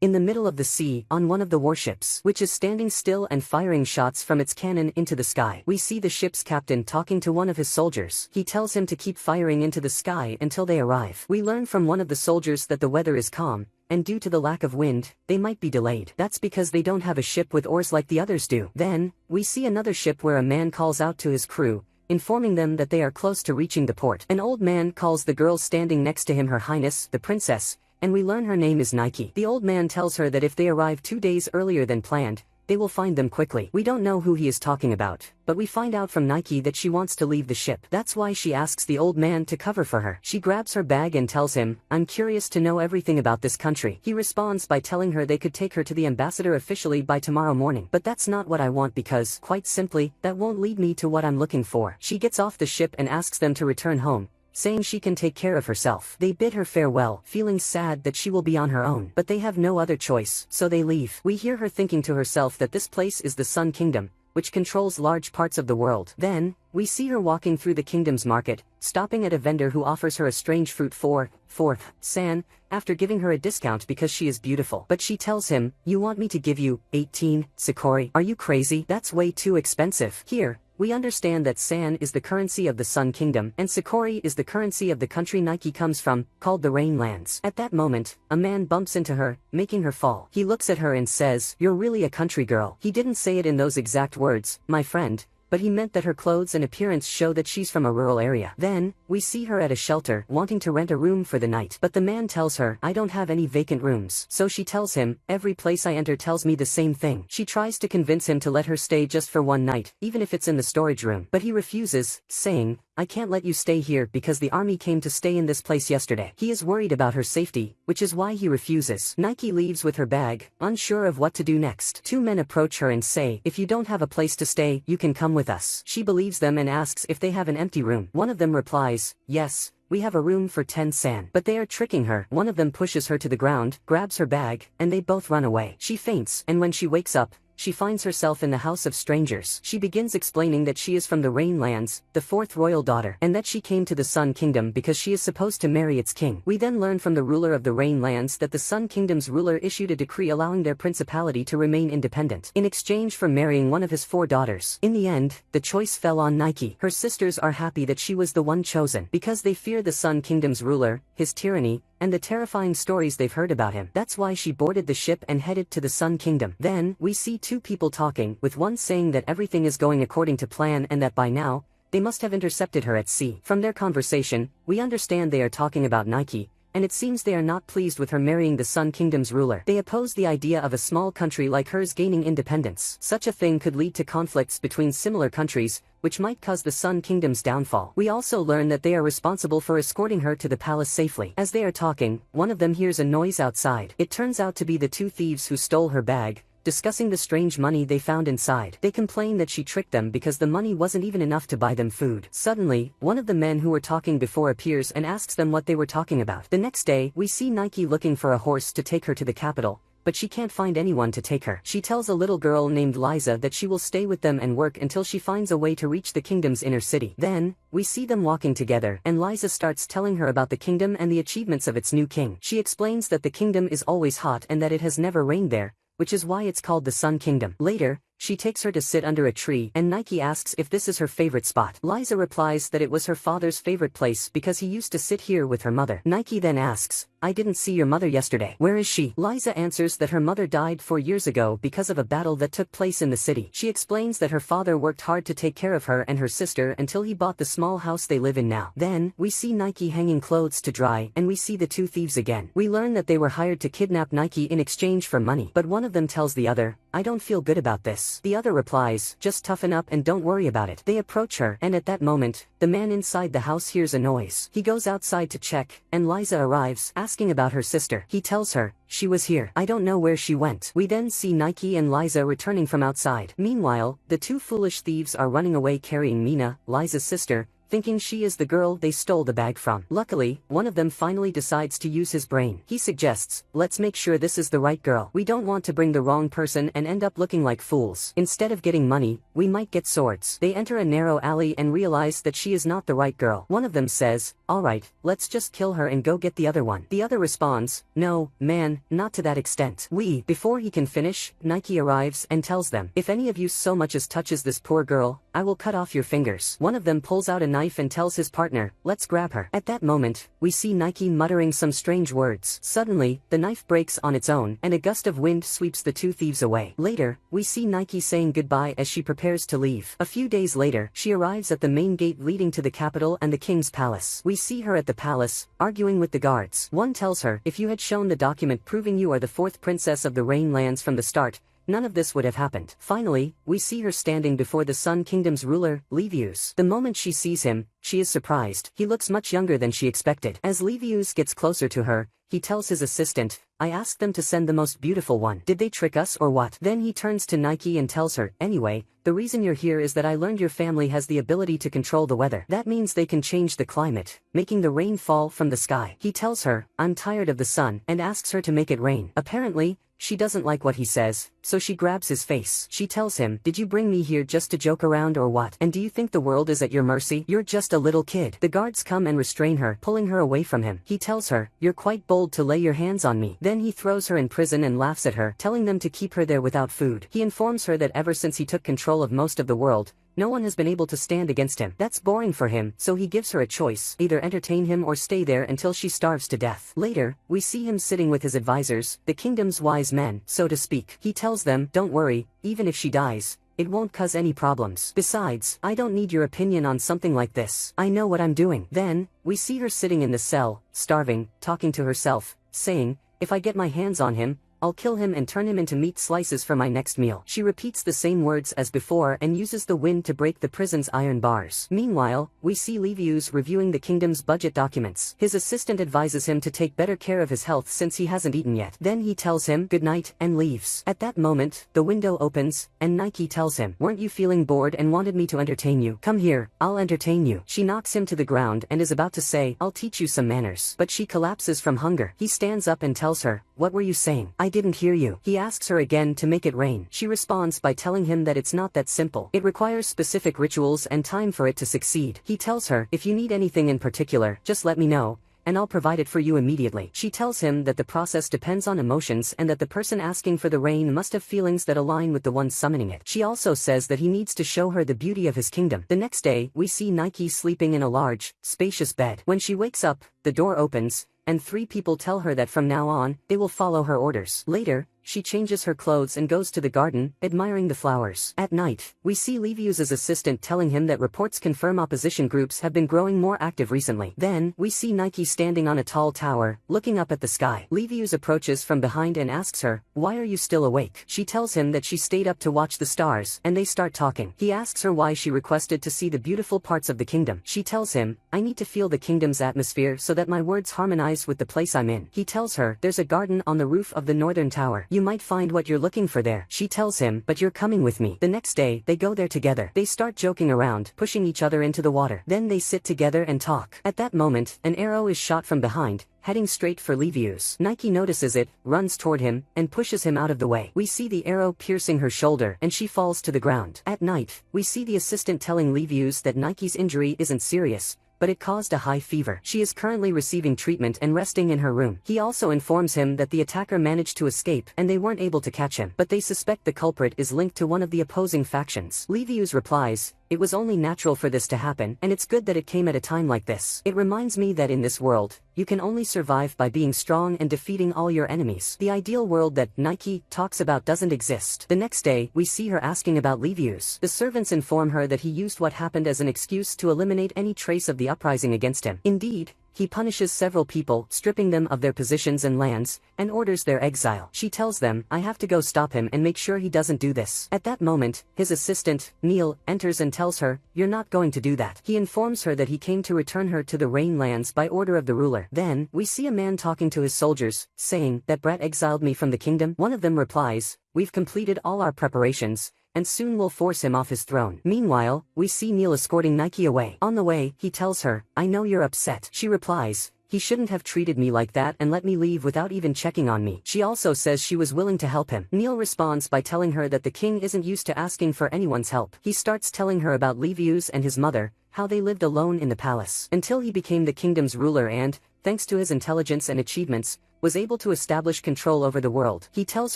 in the middle of the sea, on one of the warships, which is standing still and firing shots from its cannon into the sky. We see the ship's captain talking to one of his soldiers. He tells him to keep firing into the sky until they arrive. We learn from one of the soldiers that the weather is calm, and due to the lack of wind, they might be delayed. That's because they don't have a ship with oars like the others do. Then, we see another ship where a man calls out to his crew, informing them that they are close to reaching the port. An old man calls the girl standing next to him Her Highness, the princess, and we learn her name is Nike. The old man tells her that if they arrive 2 days earlier than planned, they will find them quickly. We don't know who he is talking about, but we find out from Nike that she wants to leave the ship. That's why she asks the old man to cover for her. She grabs her bag and tells him, "I'm curious to know everything about this country." He responds by telling her they could take her to the ambassador officially by tomorrow morning. But that's not what I want because, quite simply, that won't lead me to what I'm looking for. She gets off the ship and asks them to return home, saying she can take care of herself. They bid her farewell, feeling sad that she will be on her own. But they have no other choice, so they leave. We hear her thinking to herself that this place is the Sun Kingdom, which controls large parts of the world. Then, we see her walking through the kingdom's market, stopping at a vendor who offers her a strange fruit for 4 san, after giving her a discount because she is beautiful. But she tells him, "You want me to give you 18 sakori? Are you crazy? That's way too expensive." Here, we understand that san is the currency of the Sun Kingdom, and sakori is the currency of the country Nike comes from, called the Rain Lands. At that moment, a man bumps into her, making her fall. He looks at her and says, "You're really a country girl." He didn't say it in those exact words, "my friend," but he meant that her clothes and appearance show that she's from a rural area. Then, we see her at a shelter, wanting to rent a room for the night. But the man tells her, "I don't have any vacant rooms." So she tells him, "Every place I enter tells me the same thing." She tries to convince him to let her stay just for one night, even if it's in the storage room. But he refuses, saying, "I can't let you stay here because the army came to stay in this place yesterday." He is worried about her safety, which is why he refuses. Nike leaves with her bag, unsure of what to do next. 2 men approach her and say, "If you don't have a place to stay, you can come with us." She believes them and asks if they have an empty room. One of them replies, "Yes, we have a room for 10 san. But they are tricking her. One of them pushes her to the ground, grabs her bag, and they both run away. She faints, and when she wakes up, she finds herself in the house of strangers. She begins explaining that she is from the Rain Lands, the 4th royal daughter, and that she came to the Sun Kingdom because she is supposed to marry its king. We then learn from the ruler of the Rain Lands that the Sun Kingdom's ruler issued a decree allowing their principality to remain independent, in exchange for marrying one of his 4 daughters. In the end, the choice fell on Nike. Her sisters are happy that she was the one chosen, because they fear the Sun Kingdom's ruler, his tyranny, and the terrifying stories they've heard about him. That's why she boarded the ship and headed to the Sun Kingdom. Then, we see 2 people talking, with one saying that everything is going according to plan and that by now, they must have intercepted her at sea. From their conversation, we understand they are talking about Nike, and it seems they are not pleased with her marrying the Sun Kingdom's ruler. They oppose the idea of a small country like hers gaining independence. Such a thing could lead to conflicts between similar countries, which might cause the Sun Kingdom's downfall. We also learn that they are responsible for escorting her to the palace safely. As they are talking, one of them hears a noise outside. It turns out to be the 2 thieves who stole her bag, discussing the strange money they found inside. They complain that she tricked them because the money wasn't even enough to buy them food. Suddenly, one of the men who were talking before appears and asks them what they were talking about. The next day, we see Nike looking for a horse to take her to the capital, but she can't find anyone to take her. She tells a little girl named Liza that she will stay with them and work until she finds a way to reach the kingdom's inner city. Then, we see them walking together, and Liza starts telling her about the kingdom and the achievements of its new king. She explains that the kingdom is always hot and that it has never rained there, which is why it's called the Sun Kingdom. Later, she takes her to sit under a tree, and Nike asks if this is her favorite spot. Liza replies that it was her father's favorite place because he used to sit here with her mother. Nike then asks, "I didn't see your mother yesterday. Where is she?" Liza answers that her mother died 4 years ago because of a battle that took place in the city. She explains that her father worked hard to take care of her and her sister until he bought the small house they live in now. Then, we see Nike hanging clothes to dry, and we see the 2 thieves again. We learn that they were hired to kidnap Nike in exchange for money. But one of them tells the other, "I don't feel good about this." The other replies, "Just toughen up and don't worry about it." They approach her, and at that moment, the man inside the house hears a noise. He goes outside to check, and Liza arrives, asking about her sister. He tells her, "She was here. I don't know where she went." We then see Nike and Liza returning from outside. Meanwhile, the 2 foolish thieves are running away carrying Mina, Liza's sister, thinking she is the girl they stole the bag from. Luckily, one of them finally decides to use his brain. He suggests, let's make sure this is the right girl. We don't want to bring the wrong person and end up looking like fools. Instead of getting money, we might get swords. They enter a narrow alley and realize that she is not the right girl. One of them says, alright, let's just kill her and go get the other one. The other responds, no, man, not to that extent. Before he can finish, Nike arrives and tells them, if any of you so much as touches this poor girl, I will cut off your fingers. One of them pulls out a knife and tells his partner, let's grab her. At that moment, we see Nike muttering some strange words. Suddenly, the knife breaks on its own, and a gust of wind sweeps the two thieves away. Later, we see Nike saying goodbye as she prepares to leave. A few days later, she arrives at the main gate leading to the capital and the king's palace. We see her at the palace, arguing with the guards. One tells her, if you had shown the document proving you are the fourth princess of the Rain Lands from the start, none of this would have happened. Finally, we see her standing before the Sun Kingdom's ruler, Livius. The moment she sees him, she is surprised. He looks much younger than she expected. As Livius gets closer to her, he tells his assistant, I asked them to send the most beautiful one. Did they trick us or what? Then he turns to Nike and tells her, anyway, the reason you're here is that I learned your family has the ability to control the weather. That means they can change the climate, making the rain fall from the sky. He tells her, I'm tired of the sun, and asks her to make it rain. Apparently, she doesn't like what he says, so she grabs his face. She tells him, did you bring me here just to joke around or what? And do you think the world is at your mercy? You're just a little kid. The guards come and restrain her, pulling her away from him. He tells her, you're quite bold to lay your hands on me. Then he throws her in prison and laughs at her, telling them to keep her there without food. He informs her that ever since he took control of most of the world, no one has been able to stand against him. That's boring for him, so he gives her a choice, either entertain him or stay there until she starves to death. Later, we see him sitting with his advisors, the kingdom's wise men, so to speak. He tells them, don't worry, even if she dies, it won't cause any problems. Besides, I don't need your opinion on something like this. I know what I'm doing. Then, we see her sitting in the cell, starving, talking to herself, saying, if I get my hands on him, I'll kill him and turn him into meat slices for my next meal. She repeats the same words as before and uses the wind to break the prison's iron bars. Meanwhile, we see Livius reviewing the kingdom's budget documents. His assistant advises him to take better care of his health since he hasn't eaten yet. Then he tells him good night and leaves. At that moment, the window opens, and Nike tells him, weren't you feeling bored and wanted me to entertain you? Come here, I'll entertain you. She knocks him to the ground and is about to say, I'll teach you some manners. But she collapses from hunger. He stands up and tells her, what were you saying? I didn't hear you. He asks her again to make it rain. She responds by telling him that it's not that simple. It requires specific rituals and time for it to succeed. He tells her, if you need anything in particular, just let me know, and I'll provide it for you immediately. She tells him that the process depends on emotions and that the person asking for the rain must have feelings that align with the one summoning it. She also says that he needs to show her the beauty of his kingdom. The next day, we see Nike sleeping in a large, spacious bed. When she wakes up, the door opens, and 3 people tell her that from now on, they will follow her orders. Later, she changes her clothes and goes to the garden, admiring the flowers. At night, we see Livius's assistant telling him that reports confirm opposition groups have been growing more active recently. Then, we see Nike standing on a tall tower, looking up at the sky. Livius approaches from behind and asks her, why are you still awake? She tells him that she stayed up to watch the stars, and they start talking. He asks her why she requested to see the beautiful parts of the kingdom. She tells him, I need to feel the kingdom's atmosphere so that my words harmonize with the place I'm in. He tells her, there's a garden on the roof of the northern tower. You might find what you're looking for there. She tells him, but you're coming with me. The next day, they go there together. They start joking around, pushing each other into the water. Then they sit together and talk. At that moment, an arrow is shot from behind, heading straight for Livius. Nike notices it, runs toward him, and pushes him out of the way. We see the arrow piercing her shoulder and she falls to the ground. At night, we see the assistant telling Livius that Nike's injury isn't serious, but it caused a high fever. She is currently receiving treatment and resting in her room. He also informs him that the attacker managed to escape and they weren't able to catch him, but they suspect the culprit is linked to one of the opposing factions. Livius replies, it was only natural for this to happen, and it's good that it came at a time like this. It reminds me that in this world, you can only survive by being strong and defeating all your enemies. The ideal world that Nike talks about doesn't exist. The next day, we see her asking about Livius. The servants inform her that he used what happened as an excuse to eliminate any trace of the uprising against him. Indeed, he punishes several people, stripping them of their positions and lands, and orders their exile. She tells them, I have to go stop him and make sure he doesn't do this. At that moment, his assistant, Neil, enters and tells her, you're not going to do that. He informs her that he came to return her to the Rain Lands by order of the ruler. Then, we see a man talking to his soldiers, saying, that brat exiled me from the kingdom. One of them replies, we've completed all our preparations, and soon will force him off his throne. Meanwhile, we see Neil escorting Nike away. On the way, he tells her, "I know you're upset." She replies, "He shouldn't have treated me like that and let me leave without even checking on me." She also says she was willing to help him. Neil responds by telling her that the king isn't used to asking for anyone's help. He starts telling her about Livius and his mother, how they lived alone in the palace until he became the kingdom's ruler and, thanks to his intelligence and achievements, was able to establish control over the world. He tells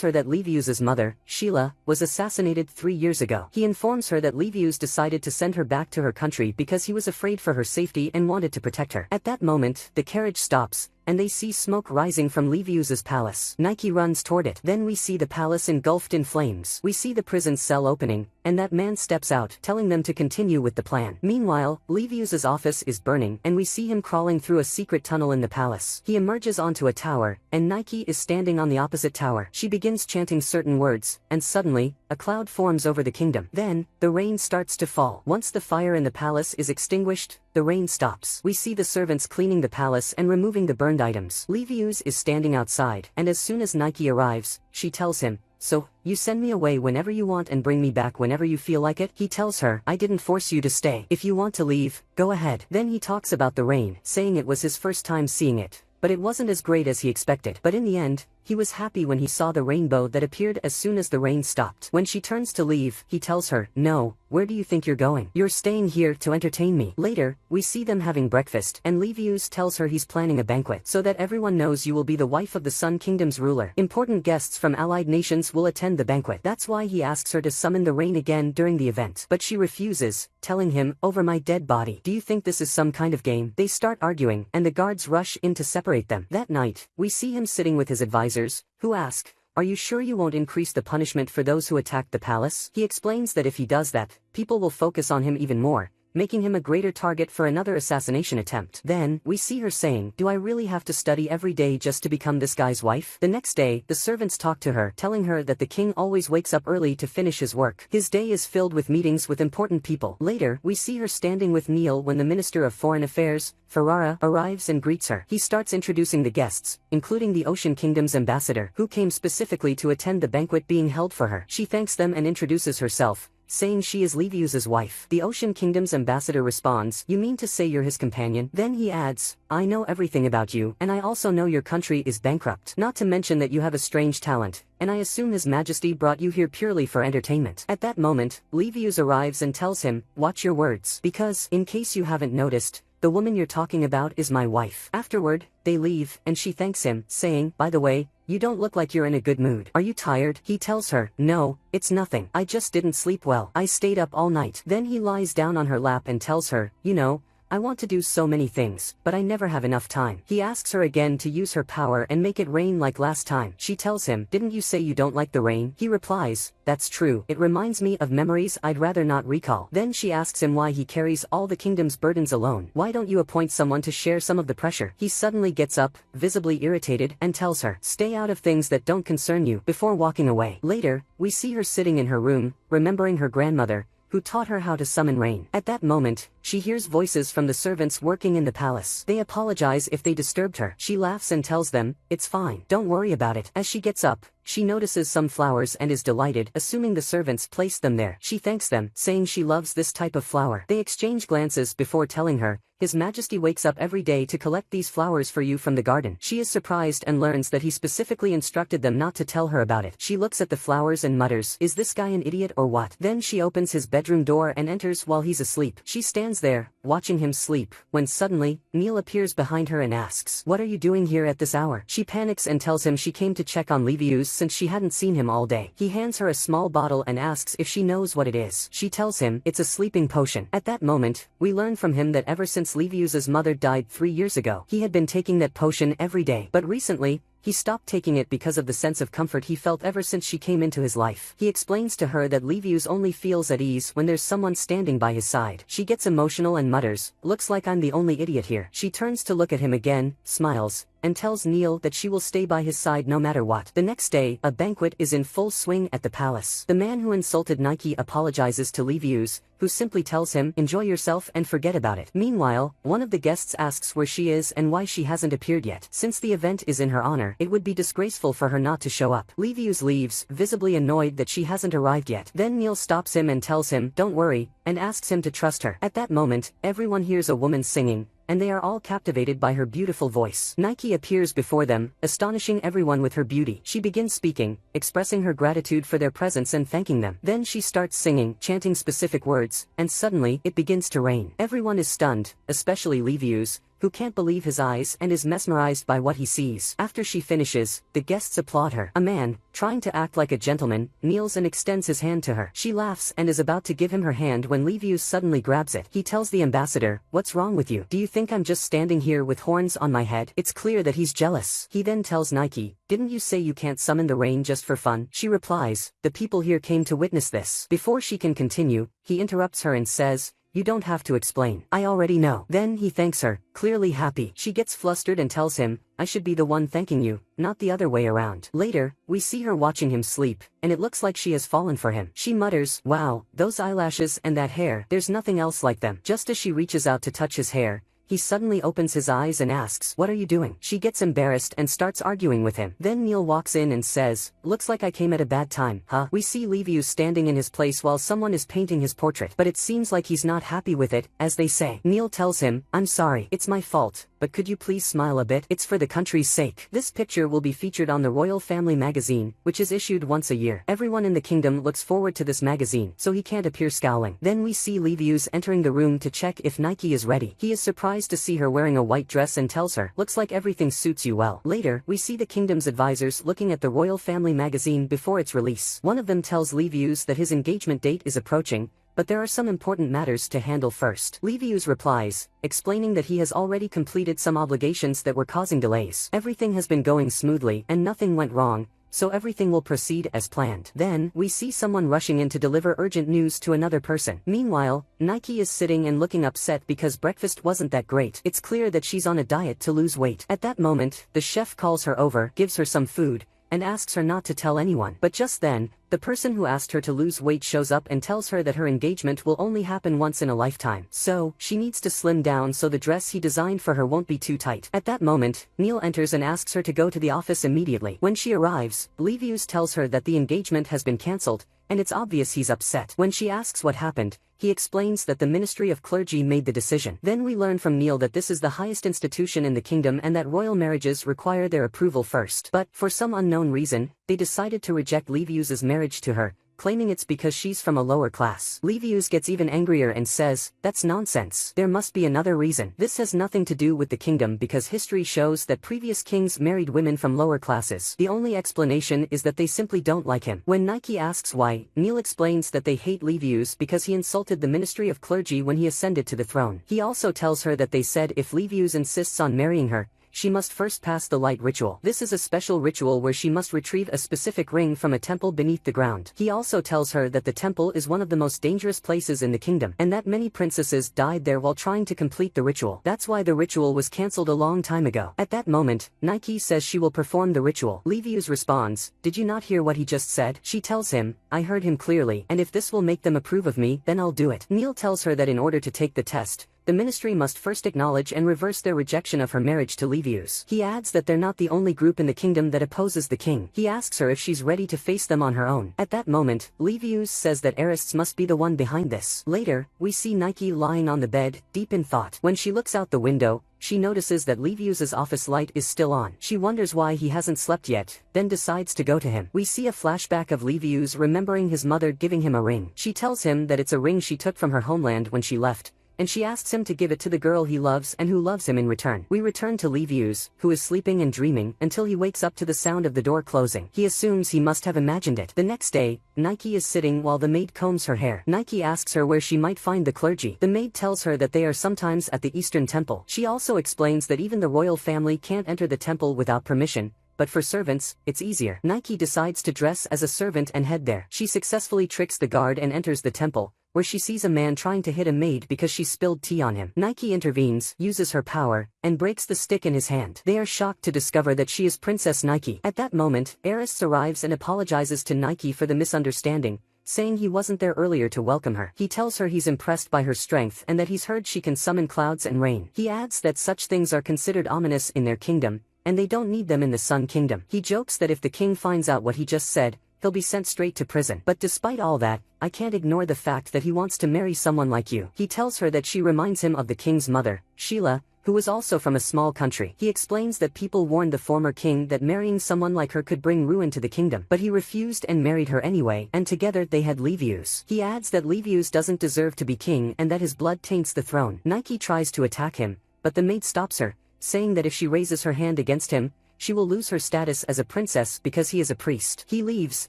her that Livius's mother, Sheila, was assassinated 3 years ago. He informs her that Livius decided to send her back to her country because he was afraid for her safety and wanted to protect her. At that moment, the carriage stops, and they see smoke rising from Livius's palace. Nike runs toward it. Then we see the palace engulfed in flames. We see the prison cell opening, and that man steps out, telling them to continue with the plan. Meanwhile, Livius's office is burning, and we see him crawling through a secret tunnel in the palace. He emerges onto a tower, and Nike is standing on the opposite tower. She begins chanting certain words, and suddenly, a cloud forms over the kingdom. Then, the rain starts to fall. Once the fire in the palace is extinguished, the rain stops. We see the servants cleaning the palace and removing the burned items. Livius is standing outside, and as soon as Nike arrives, she tells him, "So, you send me away whenever you want and bring me back whenever you feel like it?" He tells her, "I didn't force you to stay. If you want to leave, go ahead." Then he talks about the rain, saying it was his first time seeing it, but it wasn't as great as he expected. But in the end, he was happy when he saw the rainbow that appeared as soon as the rain stopped. When she turns to leave, he tells her, "No, where do you think you're going? You're staying here to entertain me." Later, we see them having breakfast, and Livius tells her he's planning a banquet so that everyone knows you will be the wife of the Sun Kingdom's ruler. Important guests from allied nations will attend the banquet. That's why he asks her to summon the rain again during the event. But she refuses, telling him, "Over my dead body. Do you think this is some kind of game?" They start arguing, and the guards rush in to separate them. That night, we see him sitting with his advisors, who ask, "Are you sure you won't increase the punishment for those who attacked the palace?" He explains that if he does that, people will focus on him even more, making him a greater target for another assassination attempt. Then, we see her saying, "Do I really have to study every day just to become this guy's wife?" The next day, the servants talk to her, telling her that the king always wakes up early to finish his work. His day is filled with meetings with important people. Later, we see her standing with Neil when the Minister of Foreign Affairs, Ferrara, arrives and greets her. He starts introducing the guests, including the Ocean Kingdom's ambassador, who came specifically to attend the banquet being held for her. She thanks them and introduces herself, saying she is Livius's wife. The Ocean Kingdom's ambassador responds, "You mean to say you're his companion?" Then he adds, "I know everything about you, and I also know your country is bankrupt. Not to mention that you have a strange talent, and I assume His Majesty brought you here purely for entertainment." At that moment, Livius arrives and tells him, "Watch your words, because, in case you haven't noticed, the woman you're talking about is my wife." Afterward, they leave, and she thanks him, saying, "By the way, you don't look like you're in a good mood. Are you tired?" He tells her, "No, it's nothing. I just didn't sleep well. I stayed up all night." Then he lies down on her lap and tells her, "You know, I want to do so many things, but I never have enough time." He asks her again to use her power and make it rain like last time. She tells him, "Didn't you say you don't like the rain?" He replies, "That's true. It reminds me of memories I'd rather not recall." Then she asks him why he carries all the kingdom's burdens alone. "Why don't you appoint someone to share some of the pressure?" He suddenly gets up, visibly irritated, and tells her, "Stay out of things that don't concern you," before walking away. Later, we see her sitting in her room, remembering her grandmother, who taught her how to summon rain. At that moment, she hears voices from the servants working in the palace. They apologize if they disturbed her. She laughs and tells them, "It's fine. Don't worry about it." As she gets up, she notices some flowers and is delighted, assuming the servants placed them there. She thanks them, saying she loves this type of flower. They exchange glances before telling her, "His Majesty wakes up every day to collect these flowers for you from the garden." She is surprised and learns that he specifically instructed them not to tell her about it. She looks at the flowers and mutters, "Is this guy an idiot or what?" Then she opens his bedroom door and enters while he's asleep. She stands there, watching him sleep, when suddenly, Neil appears behind her and asks, "What are you doing here at this hour?" She panics and tells him she came to check on Livius since she hadn't seen him all day. He hands her a small bottle and asks if she knows what it is. She tells him it's a sleeping potion. At that moment, we learn from him that ever since Livius's mother died 3 years ago, he had been taking that potion every day. But recently, he stopped taking it because of the sense of comfort he felt ever since she came into his life. He explains to her that Livius only feels at ease when there's someone standing by his side. She gets emotional and mutters, "Looks like I'm the only idiot here." She turns to look at him again, smiles, and tells Neil that she will stay by his side no matter what. The next day, a banquet is in full swing at the palace. The man who insulted Nike apologizes to Livius, who simply tells him, enjoy yourself and forget about it. Meanwhile, one of the guests asks where she is and why she hasn't appeared yet. Since the event is in her honor, it would be disgraceful for her not to show up. Livius leaves, visibly annoyed that she hasn't arrived yet. Then Neil stops him and tells him, don't worry, and asks him to trust her. At that moment, everyone hears a woman singing, and they are all captivated by her beautiful voice. Nike appears before them, astonishing everyone with her beauty. She begins speaking, expressing her gratitude for their presence and thanking them. Then she starts singing, chanting specific words, and suddenly, it begins to rain. Everyone is stunned, especially Livius, who can't believe his eyes and is mesmerized by what he sees. After she finishes, the guests applaud her. A man, trying to act like a gentleman, kneels and extends his hand to her. She laughs and is about to give him her hand when Livius suddenly grabs it. He tells the ambassador, what's wrong with you? Do you think I'm just standing here with horns on my head? It's clear that he's jealous. He then tells Nike, didn't you say you can't summon the rain just for fun? She replies, the people here came to witness this. Before she can continue, he interrupts her and says, you don't have to explain. I already know. Then he thanks her, clearly happy. She gets flustered and tells him, I should be the one thanking you, not the other way around. Later, we see her watching him sleep, and it looks like she has fallen for him. She mutters, wow, those eyelashes and that hair, there's nothing else like them. Just as she reaches out to touch his hair, he suddenly opens his eyes and asks, what are you doing? She gets embarrassed and starts arguing with him. Then Neil walks in and says, looks like I came at a bad time, huh? We see Livius standing in his place while someone is painting his portrait, but it seems like he's not happy with it, as they say. Neil tells him, I'm sorry, it's my fault, but could you please smile a bit? It's for the country's sake. This picture will be featured on the Royal Family magazine, which is issued once a year. Everyone in the kingdom looks forward to this magazine, so he can't appear scowling. Then we see Livius entering the room to check if Nike is ready. He is surprised to see her wearing a white dress and tells her, looks like everything suits you well. Later, we see the kingdom's advisors looking at the Royal Family magazine before its release. One of them tells Livius that his engagement date is approaching, but there are some important matters to handle first. Livius replies, explaining that he has already completed some obligations that were causing delays. Everything has been going smoothly and nothing went wrong, so everything will proceed as planned. Then, we see someone rushing in to deliver urgent news to another person. Meanwhile, Nike is sitting and looking upset because breakfast wasn't that great. It's clear that she's on a diet to lose weight. At that moment, the chef calls her over, gives her some food, and asks her not to tell anyone. But just then, the person who asked her to lose weight shows up and tells her that her engagement will only happen once in a lifetime. So, she needs to slim down so the dress he designed for her won't be too tight. At that moment, Neil enters and asks her to go to the office immediately. When she arrives, Livius tells her that the engagement has been cancelled, and it's obvious he's upset. When she asks what happened, he explains that the Ministry of Clergy made the decision. Then we learn from Neil that this is the highest institution in the kingdom and that royal marriages require their approval first. But, for some unknown reason, they decided to reject Livius's marriage to her, claiming it's because she's from a lower class. Livius gets even angrier and says, that's nonsense. There must be another reason. This has nothing to do with the kingdom because history shows that previous kings married women from lower classes. The only explanation is that they simply don't like him. When Nike asks why, Neil explains that they hate Livius because he insulted the Ministry of Clergy when he ascended to the throne. He also tells her that they said if Livius insists on marrying her, she must first pass the light ritual. This is a special ritual where she must retrieve a specific ring from a temple beneath the ground. He also tells her that the temple is one of the most dangerous places in the kingdom, and that many princesses died there while trying to complete the ritual. That's why the ritual was cancelled a long time ago. At that moment, Nike says she will perform the ritual. Livius responds, did you not hear what he just said? She tells him, I heard him clearly, and if this will make them approve of me, then I'll do it. Neil tells her that in order to take the test, the ministry must first acknowledge and reverse their rejection of her marriage to Livius. He adds that they're not the only group in the kingdom that opposes the king. He asks her if she's ready to face them on her own. At that moment, Livius says that Arists must be the one behind this. Later, we see Nike lying on the bed, deep in thought. When she looks out the window, she notices that Livius's office light is still on. She wonders why he hasn't slept yet, then decides to go to him. We see a flashback of Livius remembering his mother giving him a ring. She tells him that it's a ring she took from her homeland when she left, and she asks him to give it to the girl he loves and who loves him in return. We return to Livius, who is sleeping and dreaming until he wakes up to the sound of the door closing. He assumes he must have imagined it. The next day, Nike is sitting while the maid combs her hair. Nike asks her where she might find the clergy. The maid tells her that they are sometimes at the Eastern Temple. She also explains that even the royal family can't enter the temple without permission, but for servants, it's easier. Nike decides to dress as a servant and head there. She successfully tricks the guard and enters the temple, where she sees a man trying to hit a maid because she spilled tea on him. Nike intervenes, uses her power, and breaks the stick in his hand. They are shocked to discover that she is Princess Nike. At that moment, Eris arrives and apologizes to Nike for the misunderstanding, saying he wasn't there earlier to welcome her. He tells her he's impressed by her strength and that he's heard she can summon clouds and rain. He adds that such things are considered ominous in their kingdom, and they don't need them in the Sun Kingdom. He jokes that if the king finds out what he just said, he'll be sent straight to prison. But despite all that, I can't ignore the fact that he wants to marry someone like you. He tells her that she reminds him of the king's mother, Sheila, who was also from a small country. He explains that people warned the former king that marrying someone like her could bring ruin to the kingdom, but he refused and married her anyway, and together they had Livius. He adds that Livius doesn't deserve to be king and that his blood taints the throne. Nike tries to attack him, but the maid stops her, saying that if she raises her hand against him, she will lose her status as a princess because he is a priest. He leaves,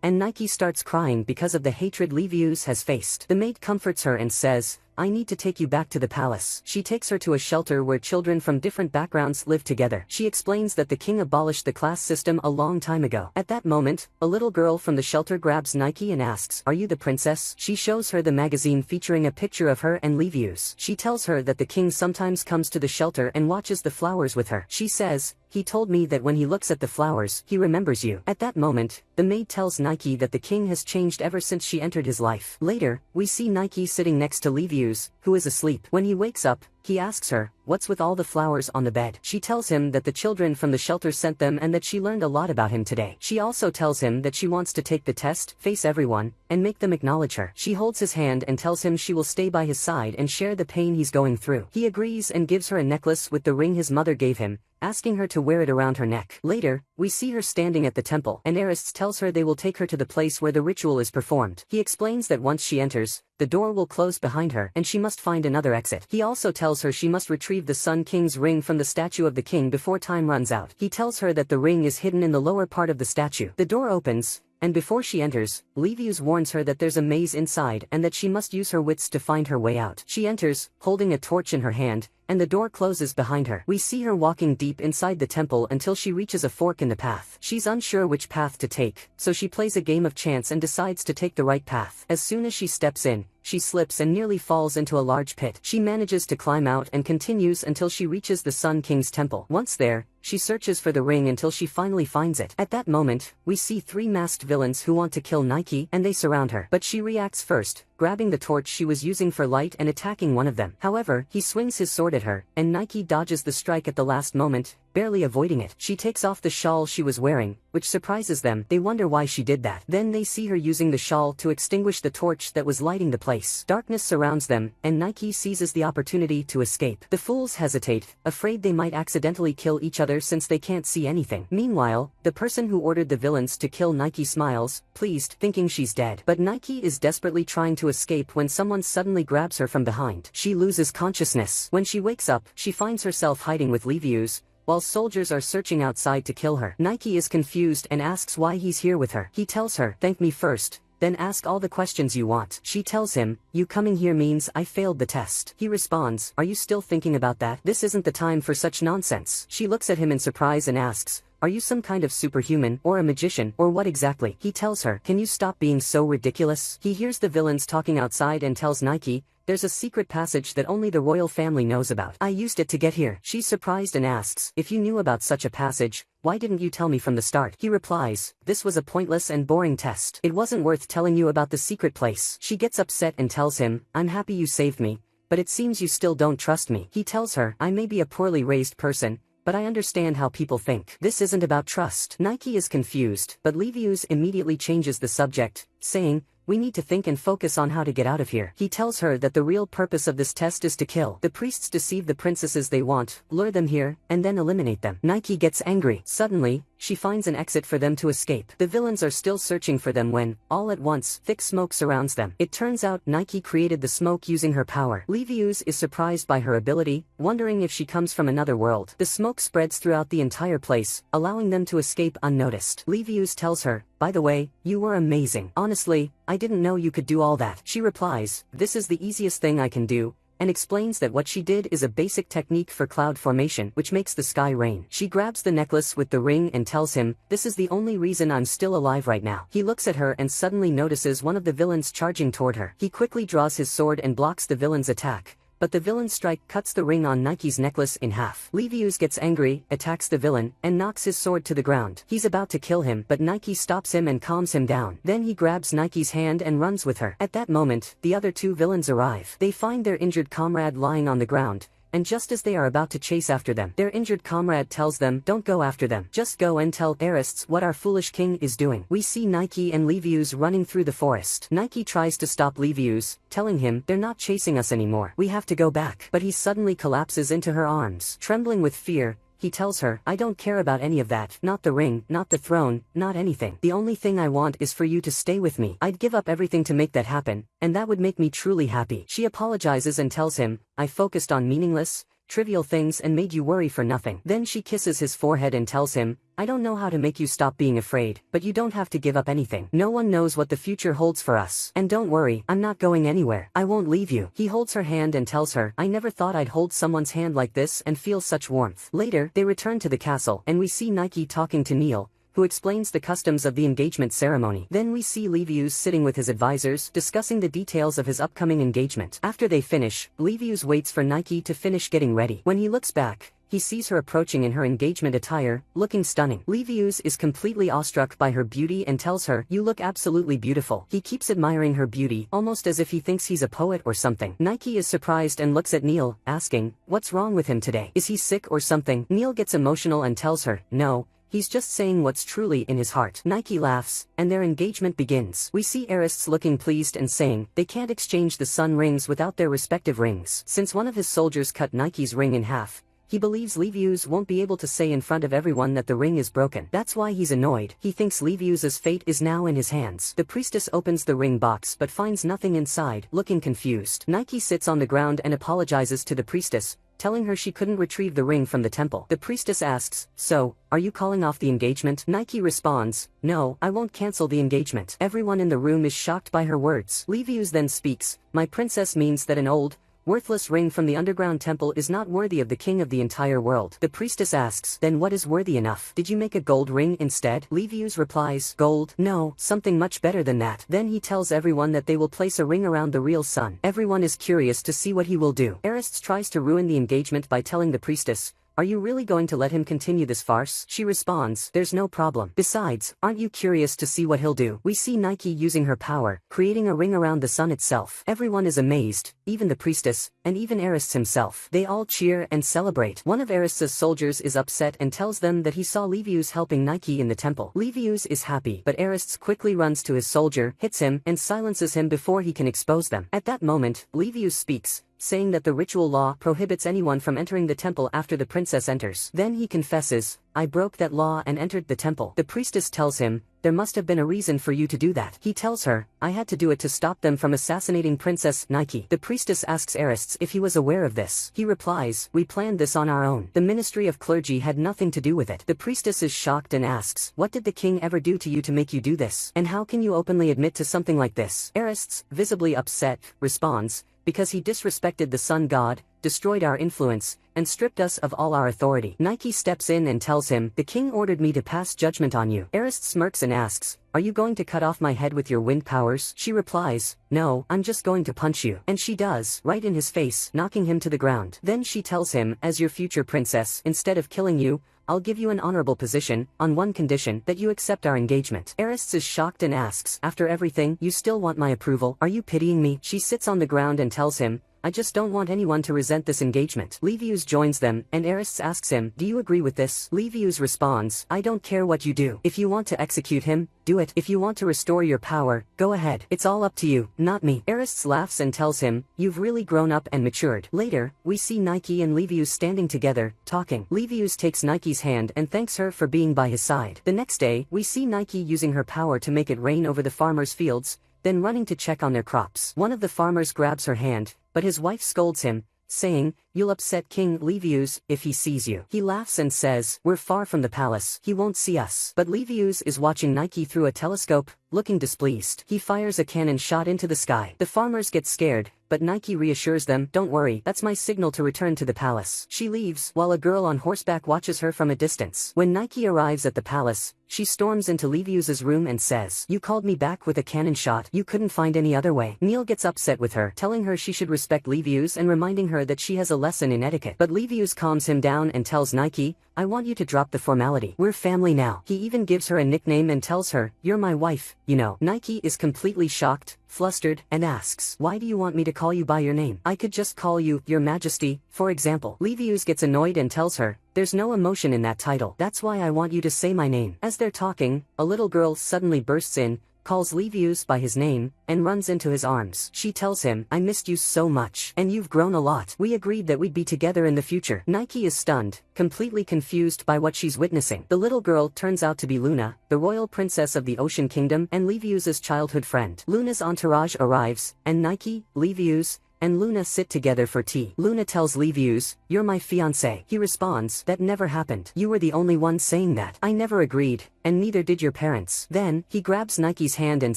and Nike starts crying because of the hatred Livius has faced. The maid comforts her and says, I need to take you back to the palace. She takes her to a shelter where children from different backgrounds live together. She explains that the king abolished the class system a long time ago. At that moment, a little girl from the shelter grabs Nike and asks, Are you the princess? She shows her the magazine featuring a picture of her and Livius. She tells her that the king sometimes comes to the shelter and watches the flowers with her. She says, He told me that when he looks at the flowers, he remembers you. At that moment, the maid tells Nike that the king has changed ever since she entered his life. Later, we see Nike sitting next to Livius, who is asleep. When he wakes up, he asks her, What's with all the flowers on the bed? She tells him that the children from the shelter sent them and that she learned a lot about him today. She also tells him that she wants to take the test, face everyone, and make them acknowledge her. She holds his hand and tells him she will stay by his side and share the pain he's going through. He agrees and gives her a necklace with the ring his mother gave him, asking her to wear it around her neck. Later, we see her standing at the temple, and Eris tells her they will take her to the place where the ritual is performed. He explains that once she enters, the door will close behind her and she must find another exit. He also tells her she must retrieve the Sun King's ring from the statue of the king before time runs out. He tells her that the ring is hidden in the lower part of the statue. The door opens, and before she enters, Livius warns her that there's a maze inside and that she must use her wits to find her way out. She enters, holding a torch in her hand, and the door closes behind her. We see her walking deep inside the temple until she reaches a fork in the path. She's unsure which path to take, so she plays a game of chance and decides to take the right path. As soon as she steps in, she slips and nearly falls into a large pit. She manages to climb out and continues until she reaches the Sun King's temple. Once there, she searches for the ring until she finally finds it. At that moment, we see three masked villains who want to kill Nike, and they surround her. But she reacts first, grabbing the torch she was using for light and attacking one of them. However, he swings his sword at her, and Nike dodges the strike at the last moment, barely avoiding it. She takes off the shawl she was wearing, which surprises them. They wonder why she did that. Then they see her using the shawl to extinguish the torch that was lighting the place. Darkness surrounds them, and Nike seizes the opportunity to escape. The fools hesitate, afraid they might accidentally kill each other since they can't see anything. Meanwhile, the person who ordered the villains to kill Nike smiles, pleased, thinking she's dead. But Nike is desperately trying to escape when someone suddenly grabs her from behind. She loses consciousness. When she wakes up, she finds herself hiding with Livius, while soldiers are searching outside to kill her. Nike is confused and asks why he's here with her. He tells her, Thank me first, then ask all the questions you want. She tells him, You coming here means I failed the test. He responds, Are you still thinking about that? This isn't the time for such nonsense. She looks at him in surprise and asks, Are you some kind of superhuman, or a magician, or what exactly? He tells her, Can you stop being so ridiculous? He hears the villains talking outside and tells Nike, There's a secret passage that only the royal family knows about. I used it to get here. She's surprised and asks, If you knew about such a passage, why didn't you tell me from the start? He replies, This was a pointless and boring test. It wasn't worth telling you about the secret place. She gets upset and tells him, I'm happy you saved me, but it seems you still don't trust me. He tells her, I may be a poorly raised person, but I understand how people think. This isn't about trust. Nike is confused, but Livius immediately changes the subject, saying, We need to think and focus on how to get out of here. He tells her that the real purpose of this test is to kill. The priests deceive the princesses they want, lure them here, and then eliminate them. Nike gets angry. Suddenly, she finds an exit for them to escape. The villains are still searching for them when, all at once, thick smoke surrounds them. It turns out Nike created the smoke using her power. Livius is surprised by her ability, wondering if she comes from another world. The smoke spreads throughout the entire place, allowing them to escape unnoticed. Livius tells her, By the way, you were amazing. Honestly, I didn't know you could do all that. She replies, This is the easiest thing I can do, and explains that what she did is a basic technique for cloud formation which makes the sky rain. She grabs the necklace with the ring and tells him, "This is the only reason I'm still alive right now." He looks at her and suddenly notices one of the villains charging toward her. He quickly draws his sword and blocks the villain's attack, but the villain's strike cuts the ring on Nike's necklace in half. Livius gets angry, attacks the villain, and knocks his sword to the ground. He's about to kill him, but Nike stops him and calms him down. Then he grabs Nike's hand and runs with her. At that moment, the other two villains arrive. They find their injured comrade lying on the ground, and just as they are about to chase after them, their injured comrade tells them, "Don't go after them. Just go and tell Arists what our foolish king is doing." We see Nike and Livius running through the forest. Nike tries to stop Livius, telling him, "They're not chasing us anymore. We have to go back." But he suddenly collapses into her arms. Trembling with fear, he tells her, "I don't care about any of that. Not the ring, not the throne, not anything. The only thing I want is for you to stay with me. I'd give up everything to make that happen, and that would make me truly happy." She apologizes and tells him, "I focused on meaningless, trivial things and made you worry for nothing." Then she kisses his forehead and tells him, "I don't know how to make you stop being afraid, but you don't have to give up anything. No one knows what the future holds for us. And don't worry, I'm not going anywhere. I won't leave you." He holds her hand and tells her, "I never thought I'd hold someone's hand like this and feel such warmth." Later, they return to the castle, and we see Nike talking to Neil, who explains the customs of the engagement ceremony. Then we see Livius sitting with his advisors, discussing the details of his upcoming engagement. After they finish, Livius waits for Nike to finish getting ready. When he looks back, he sees her approaching in her engagement attire, looking stunning. Livius is completely awestruck by her beauty and tells her, "You look absolutely beautiful." He keeps admiring her beauty, almost as if he thinks he's a poet or something. Nike is surprised and looks at Neil, asking, "What's wrong with him today? Is he sick or something?" Neil gets emotional and tells her, "No, he's just saying what's truly in his heart." Nike laughs, and their engagement begins. We see Arists looking pleased and saying, they can't exchange the sun rings without their respective rings. Since one of his soldiers cut Nike's ring in half, he believes Livius won't be able to say in front of everyone that the ring is broken. That's why he's annoyed. He thinks Livius's fate is now in his hands. The priestess opens the ring box but finds nothing inside, looking confused. Nike sits on the ground and apologizes to the priestess, telling her she couldn't retrieve the ring from the temple. The priestess asks, "So, are you calling off the engagement?" Nike responds, "No, I won't cancel the engagement." Everyone in the room is shocked by her words. Livius then speaks, "My princess means that an old, worthless ring from the underground temple is not worthy of the king of the entire world." The priestess asks, "Then what is worthy enough? Did you make a gold ring instead?" Livius replies, "Gold? No, something much better than that." Then he tells everyone that they will place a ring around the real sun. Everyone is curious to see what he will do. Arists tries to ruin the engagement by telling the priestess, "Are you really going to let him continue this farce?" She responds, "There's no problem. Besides, aren't you curious to see what he'll do?" We see Nike using her power, creating a ring around the sun itself. Everyone is amazed, even the priestess, and even Arists himself. They all cheer and celebrate. One of Arists' soldiers is upset and tells them that he saw Livius helping Nike in the temple. Livius is happy, but Arists quickly runs to his soldier, hits him, and silences him before he can expose them. At that moment, Livius speaks, saying that the ritual law prohibits anyone from entering the temple after the princess enters. Then he confesses, "I broke that law and entered the temple." The priestess tells him, "There must have been a reason for you to do that." He tells her, "I had to do it to stop them from assassinating Princess Nike." The priestess asks Arists if he was aware of this. He replies, "We planned this on our own. The ministry of clergy had nothing to do with it." The priestess is shocked and asks, "What did the king ever do to you to make you do this? And how can you openly admit to something like this?" Arists, visibly upset, responds, "Because he disrespected the sun god, destroyed our influence, and stripped us of all our authority." Nike steps in and tells him, "The king ordered me to pass judgment on you." Arists smirks and asks, "Are you going to cut off my head with your wind powers?" She replies, "No, I'm just going to punch you." And she does, right in his face, knocking him to the ground. Then she tells him, "As your future princess, instead of killing you, I'll give you an honorable position, on one condition, that you accept our engagement." Arists is shocked and asks, "After everything, you still want my approval? Are you pitying me?" She sits on the ground and tells him, "I just don't want anyone to resent this engagement." Livius joins them, and Arists asks him, "Do you agree with this?" Livius responds, "I don't care what you do. If you want to execute him, do it. If you want to restore your power, go ahead. It's all up to you, not me." Arists laughs and tells him, "You've really grown up and matured." Later, we see Nike and Livius standing together, talking. Livius takes Nike's hand and thanks her for being by his side. The next day, we see Nike using her power to make it rain over the farmers' fields, then running to check on their crops. One of the farmers grabs her hand, but his wife scolds him, saying, "You'll upset King Livius if he sees you." He laughs and says, "We're far from the palace. He won't see us." But Livius is watching Nike through a telescope, looking displeased. He fires a cannon shot into the sky. The farmers get scared, but Nike reassures them, don't worry, that's my signal to return to the palace. She leaves, while a girl on horseback watches her from a distance. When Nike arrives at the palace, she storms into Livius's room and says, "You called me back with a cannon shot. You couldn't find any other way." Neil gets upset with her, telling her she should respect Livius and reminding her that she has a lesson in etiquette. But Livius calms him down and tells Nike, "I want you to drop the formality. We're family now." He even gives her a nickname and tells her, "You're my wife, you know." Nike is completely shocked, flustered, and asks, "Why do you want me to call you by your name? I could just call you, Your Majesty, for example." Livius gets annoyed and tells her, "There's no emotion in that title. That's why I want you to say my name." As they're talking, a little girl suddenly bursts in, calls Livius by his name, and runs into his arms. She tells him, "I missed you so much. And you've grown a lot. We agreed that we'd be together in the future." Nike is stunned, completely confused by what she's witnessing. The little girl turns out to be Luna, the royal princess of the Ocean Kingdom and Livius's childhood friend. Luna's entourage arrives, and Nike, Livius, and Luna sit together for tea. Luna tells Livius, "You're my fiancé." He responds, "That never happened. You were the only one saying that. I never agreed, and neither did your parents." Then, he grabs Nike's hand and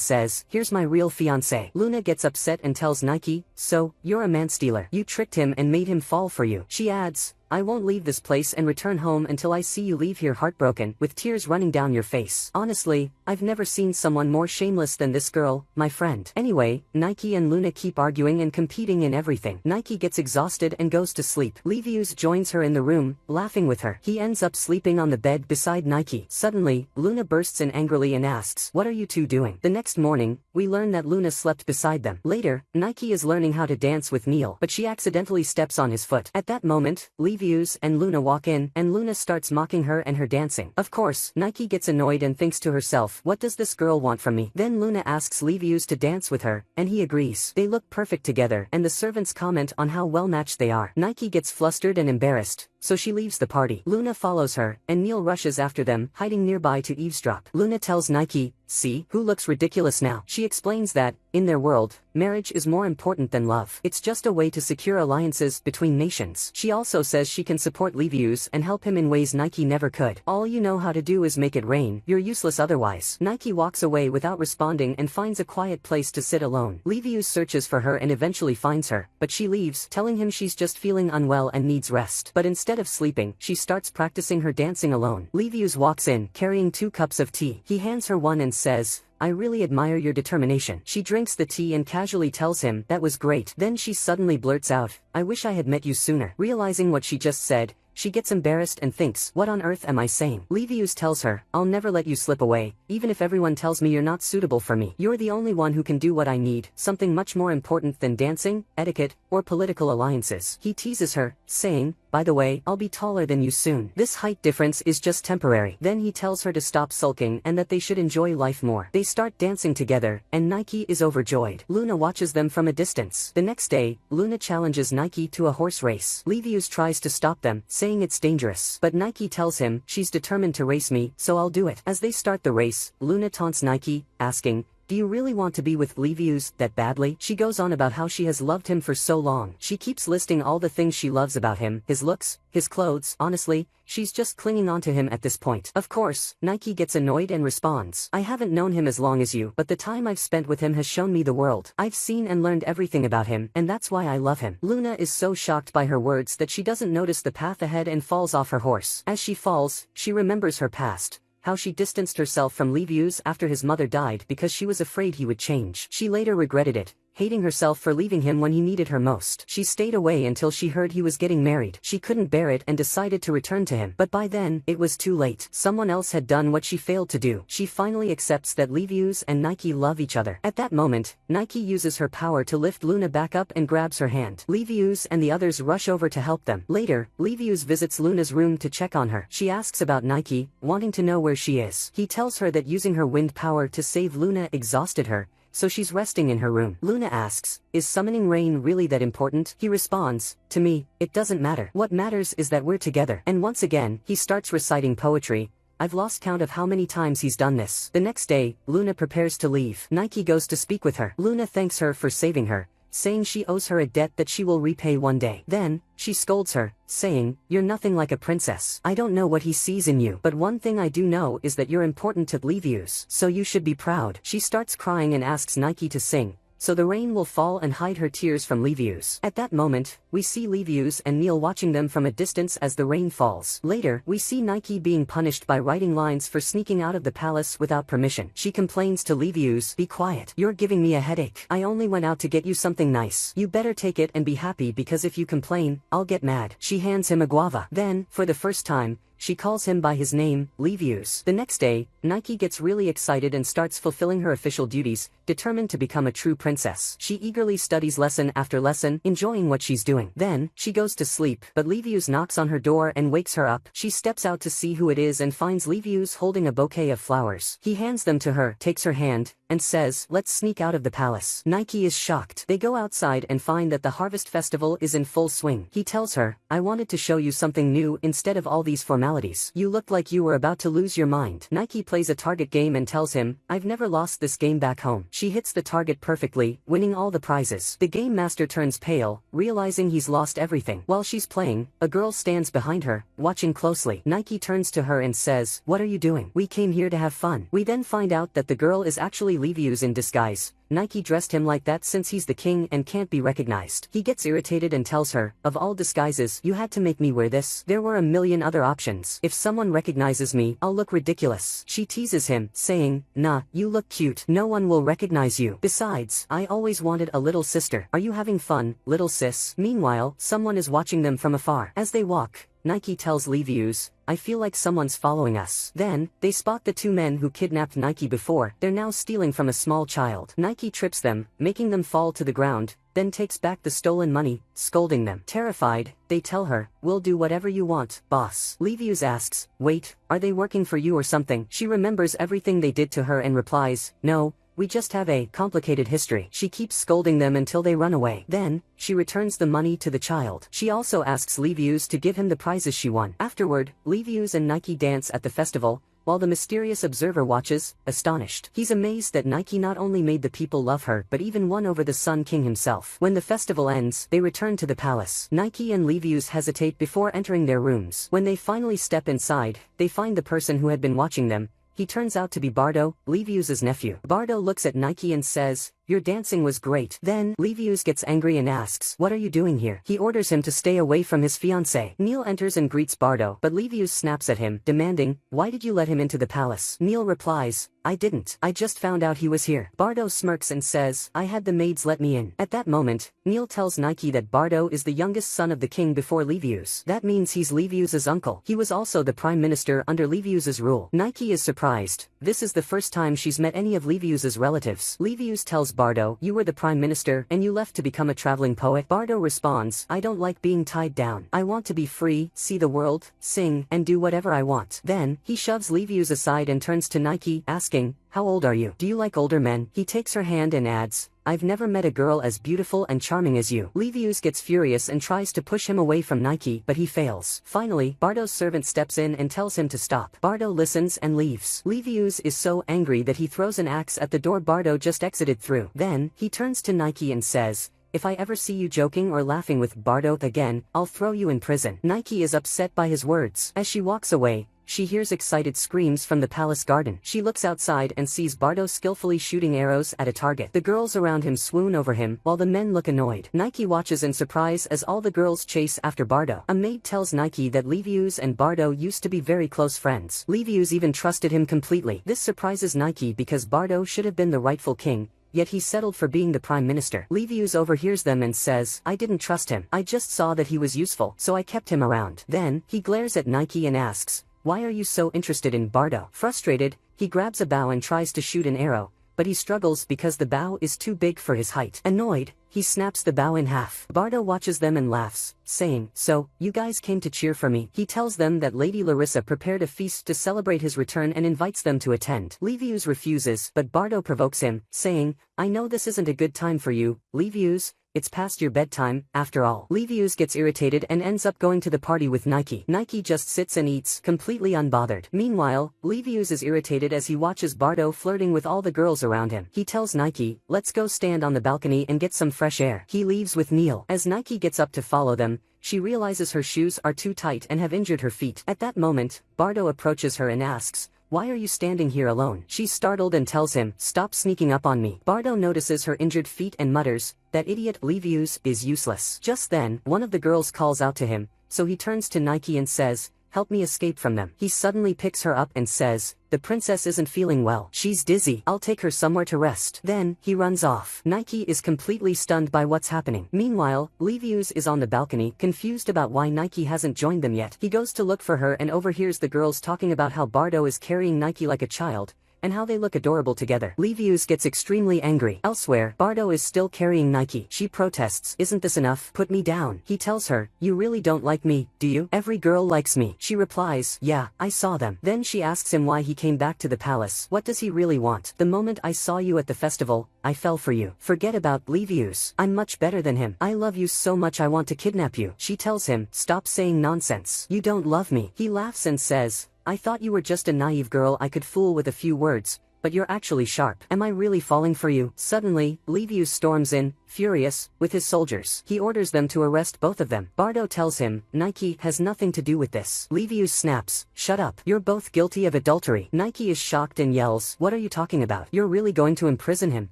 says, "Here's my real fiancé." Luna gets upset and tells Nike, "So, you're a man-stealer. You tricked him and made him fall for you." She adds, "I won't leave this place and return home until I see you leave here heartbroken, with tears running down your face. Honestly, I've never seen someone more shameless than this girl, my friend." Anyway, Nike and Luna keep arguing and competing in everything. Nike gets exhausted and goes to sleep. Livius joins her in the room, laughing with her. He ends up sleeping on the bed beside Nike. Suddenly, Luna bursts in angrily and asks, "What are you two doing?" The next morning, we learn that Luna slept beside them. Later, Nike is learning how to dance with Neil, but she accidentally steps on his foot. At that moment, Livius and Luna walk in, and Luna starts mocking her and her dancing. Of course, Nike gets annoyed and thinks to herself, "What does this girl want from me?" Then Luna asks Livius to dance with her, and he agrees. They look perfect together, and the servants comment on how well matched they are. Nike gets flustered and embarrassed, so she leaves the party. Luna follows her, and Neil rushes after them, hiding nearby to eavesdrop. Luna tells Nike, "See, who looks ridiculous now?" She explains that, in their world, marriage is more important than love. It's just a way to secure alliances between nations. She also says she can support Livius and help him in ways Nike never could. "All you know how to do is make it rain. You're useless otherwise." Nike walks away without responding and finds a quiet place to sit alone. Livius searches for her and eventually finds her, but she leaves, telling him she's just feeling unwell and needs rest. But instead of sleeping, she starts practicing her dancing alone. Livius walks in, carrying 2 cups of tea. He hands her one and says, "I really admire your determination." She drinks the tea and casually tells him, "That was great." Then she suddenly blurts out, "I wish I had met you sooner." Realizing what she just said, she gets embarrassed and thinks, "What on earth am I saying?" Livius tells her, "I'll never let you slip away, even if everyone tells me you're not suitable for me. You're the only one who can do what I need, something much more important than dancing, etiquette, or political alliances." He teases her, saying, "By the way, I'll be taller than you soon. This height difference is just temporary." Then he tells her to stop sulking and that they should enjoy life more. They start dancing together, and Nike is overjoyed. Luna watches them from a distance. The next day, Luna challenges Nike to a horse race. Livius tries to stop them, saying it's dangerous. But Nike tells him, "She's determined to race me, so I'll do it." As they start the race, Luna taunts Nike, asking, "Do you really want to be with Livius that badly?" She goes on about how she has loved him for so long. She keeps listing all the things she loves about him, his looks, his clothes. Honestly, she's just clinging on to him at this point. Of course, Nike gets annoyed and responds, "I haven't known him as long as you, but the time I've spent with him has shown me the world. I've seen and learned everything about him, and that's why I love him." Luna is so shocked by her words that she doesn't notice the path ahead and falls off her horse. As she falls, she remembers her past, how she distanced herself from Livius after his mother died because she was afraid he would change. She later regretted it, hating herself for leaving him when he needed her most. She stayed away until she heard he was getting married. She couldn't bear it and decided to return to him. But by then, it was too late. Someone else had done what she failed to do. She finally accepts that Livius and Nike love each other. At that moment, Nike uses her power to lift Luna back up and grabs her hand. Livius and the others rush over to help them. Later, Livius visits Luna's room to check on her. She asks about Nike, wanting to know where she is. He tells her that using her wind power to save Luna exhausted her, so she's resting in her room. Luna asks, "Is summoning rain really that important?" He responds, "To me, it doesn't matter. What matters is that we're together." And once again, he starts reciting poetry. I've lost count of how many times he's done this. The next day, Luna prepares to leave. Nike goes to speak with her. Luna thanks her for saving her, saying she owes her a debt that she will repay one day. Then, she scolds her, saying, "You're nothing like a princess. I don't know what he sees in you, but one thing I do know is that you're important to Livius, so you should be proud." She starts crying and asks Nike to sing, so the rain will fall and hide her tears from Livius. At that moment, we see Livius and Neil watching them from a distance as the rain falls. Later, we see Nike being punished by writing lines for sneaking out of the palace without permission. She complains to Livius, "Be quiet. You're giving me a headache. I only went out to get you something nice. You better take it and be happy because if you complain, I'll get mad." She hands him a guava. Then, for the first time, she calls him by his name, Livius. The next day, Nike gets really excited and starts fulfilling her official duties, determined to become a true princess. She eagerly studies lesson after lesson, enjoying what she's doing. Then, she goes to sleep, but Livius knocks on her door and wakes her up. She steps out to see who it is and finds Livius holding a bouquet of flowers. He hands them to her, takes her hand, and says, "Let's sneak out of the palace." Nike is shocked. They go outside and find that the harvest festival is in full swing. He tells her, "I wanted to show you something new instead of all these formalities. You looked like you were about to lose your mind." Nike plays a target game and tells him, "I've never lost this game back home." She hits the target perfectly, winning all the prizes. The game master turns pale, realizing he's lost everything. While she's playing, a girl stands behind her, watching closely. Nike turns to her and says, "What are you doing? We came here to have fun." We then find out that the girl is actually Livius in disguise. Nike dressed him like that since he's the king and can't be recognized. He gets irritated and tells her, "Of all disguises, you had to make me wear this. There were a million other options. If someone recognizes me, I'll look ridiculous." She teases him, saying, "Nah, you look cute. No one will recognize you. Besides, I always wanted a little sister. Are you having fun, little sis?" Meanwhile, someone is watching them from afar. As they walk, Nike tells Livius, "I feel like someone's following us." Then, they spot the two men who kidnapped Nike before. They're now stealing from a small child. Nike trips them, making them fall to the ground, then takes back the stolen money, scolding them. Terrified, they tell her, "We'll do whatever you want, boss." Livius asks, "Wait, are they working for you or something?" She remembers everything they did to her and replies, "No, we just have a complicated history." She keeps scolding them until they run away. Then, she returns the money to the child. She also asks Livius to give him the prizes she won. Afterward, Livius and Nike dance at the festival, while the mysterious observer watches, astonished. He's amazed that Nike not only made the people love her but even won over the Sun King himself. When the festival ends, they return to the palace. Nike and Livius hesitate before entering their rooms. When they finally step inside, they find the person who had been watching them. He turns out to be Bardo, Livius's nephew. Bardo looks at Nike and says, "Your dancing was great." Then, Livius gets angry and asks, "What are you doing here?" He orders him to stay away from his fiancée. Neil enters and greets Bardo, but Livius snaps at him, demanding, "Why did you let him into the palace?" Neil replies, "I didn't. I just found out he was here." Bardo smirks and says, "I had the maids let me in." At that moment, Neil tells Nike that Bardo is the youngest son of the king before Livius. That means he's Livius's uncle. He was also the prime minister under Livius's rule. Nike is surprised. This is the first time she's met any of Livius's relatives. Livius tells Bardo, "You were the prime minister and you left to become a traveling poet." Bardo responds, "I don't like being tied down. I want to be free, see the world, sing, and do whatever I want." Then, he shoves Livius aside and turns to Nike, asking, "How old are you? Do you like older men?" He takes her hand and adds, "I've never met a girl as beautiful and charming as you." Livius gets furious and tries to push him away from Nike, but he fails. Finally, Bardo's servant steps in and tells him to stop. Bardo listens and leaves. Livius is so angry that he throws an axe at the door Bardo just exited through. Then, he turns to Nike and says, "If I ever see you joking or laughing with Bardo again, I'll throw you in prison." Nike is upset by his words. As she walks away, she hears excited screams from the palace garden. She looks outside and sees Bardo skillfully shooting arrows at a target. The girls around him swoon over him, while the men look annoyed. Nike watches in surprise as all the girls chase after Bardo. A maid tells Nike that Livius and Bardo used to be very close friends. Livius even trusted him completely. This surprises Nike because Bardo should have been the rightful king, yet he settled for being the prime minister. Livius overhears them and says, "I didn't trust him. I just saw that he was useful, so I kept him around." Then, he glares at Nike and asks, "Why are you so interested in Bardo?" Frustrated, he grabs a bow and tries to shoot an arrow, but he struggles because the bow is too big for his height. Annoyed, he snaps the bow in half. Bardo watches them and laughs, saying, "So, you guys came to cheer for me." He tells them that Lady Larissa prepared a feast to celebrate his return and invites them to attend. Livius refuses, but Bardo provokes him, saying, "I know this isn't a good time for you, Livius. It's past your bedtime, after all." Livius gets irritated and ends up going to the party with Nike. Nike just sits and eats, completely unbothered. Meanwhile, Livius is irritated as he watches Bardo flirting with all the girls around him. He tells Nike, "Let's go stand on the balcony and get some fresh air." He leaves with Neil. As Nike gets up to follow them, she realizes her shoes are too tight and have injured her feet. At that moment, Bardo approaches her and asks, why are you standing here alone? She's startled and tells him, stop sneaking up on me. Bardo notices her injured feet and mutters, that idiot Livius is useless. Just then, one of the girls calls out to him, so he turns to Nike and says, help me escape from them. He suddenly picks her up and says, the princess isn't feeling well. She's dizzy. I'll take her somewhere to rest. Then, he runs off. Nike is completely stunned by what's happening. Meanwhile, Livius is on the balcony, confused about why Nike hasn't joined them yet. He goes to look for her and overhears the girls talking about how Bardo is carrying Nike like a child, and how they look adorable together. Livius gets extremely angry. Elsewhere, Bardo is still carrying Nike. She protests, isn't this enough? Put me down. He tells her, you really don't like me, do you? Every girl likes me. She replies, yeah, I saw them. Then she asks him why he came back to the palace. What does he really want? The moment I saw you at the festival, I fell for you. Forget about Livius. I'm much better than him. I love you so much I want to kidnap you. She tells him, stop saying nonsense. You don't love me. He laughs and says, I thought you were just a naive girl I could fool with a few words, but you're actually sharp. Am I really falling for you? Suddenly, Livius storms in, furious, with his soldiers. He orders them to arrest both of them. Bardo tells him, Nike has nothing to do with this. Livius snaps, shut up. You're both guilty of adultery. Nike is shocked and yells, what are you talking about? You're really going to imprison him?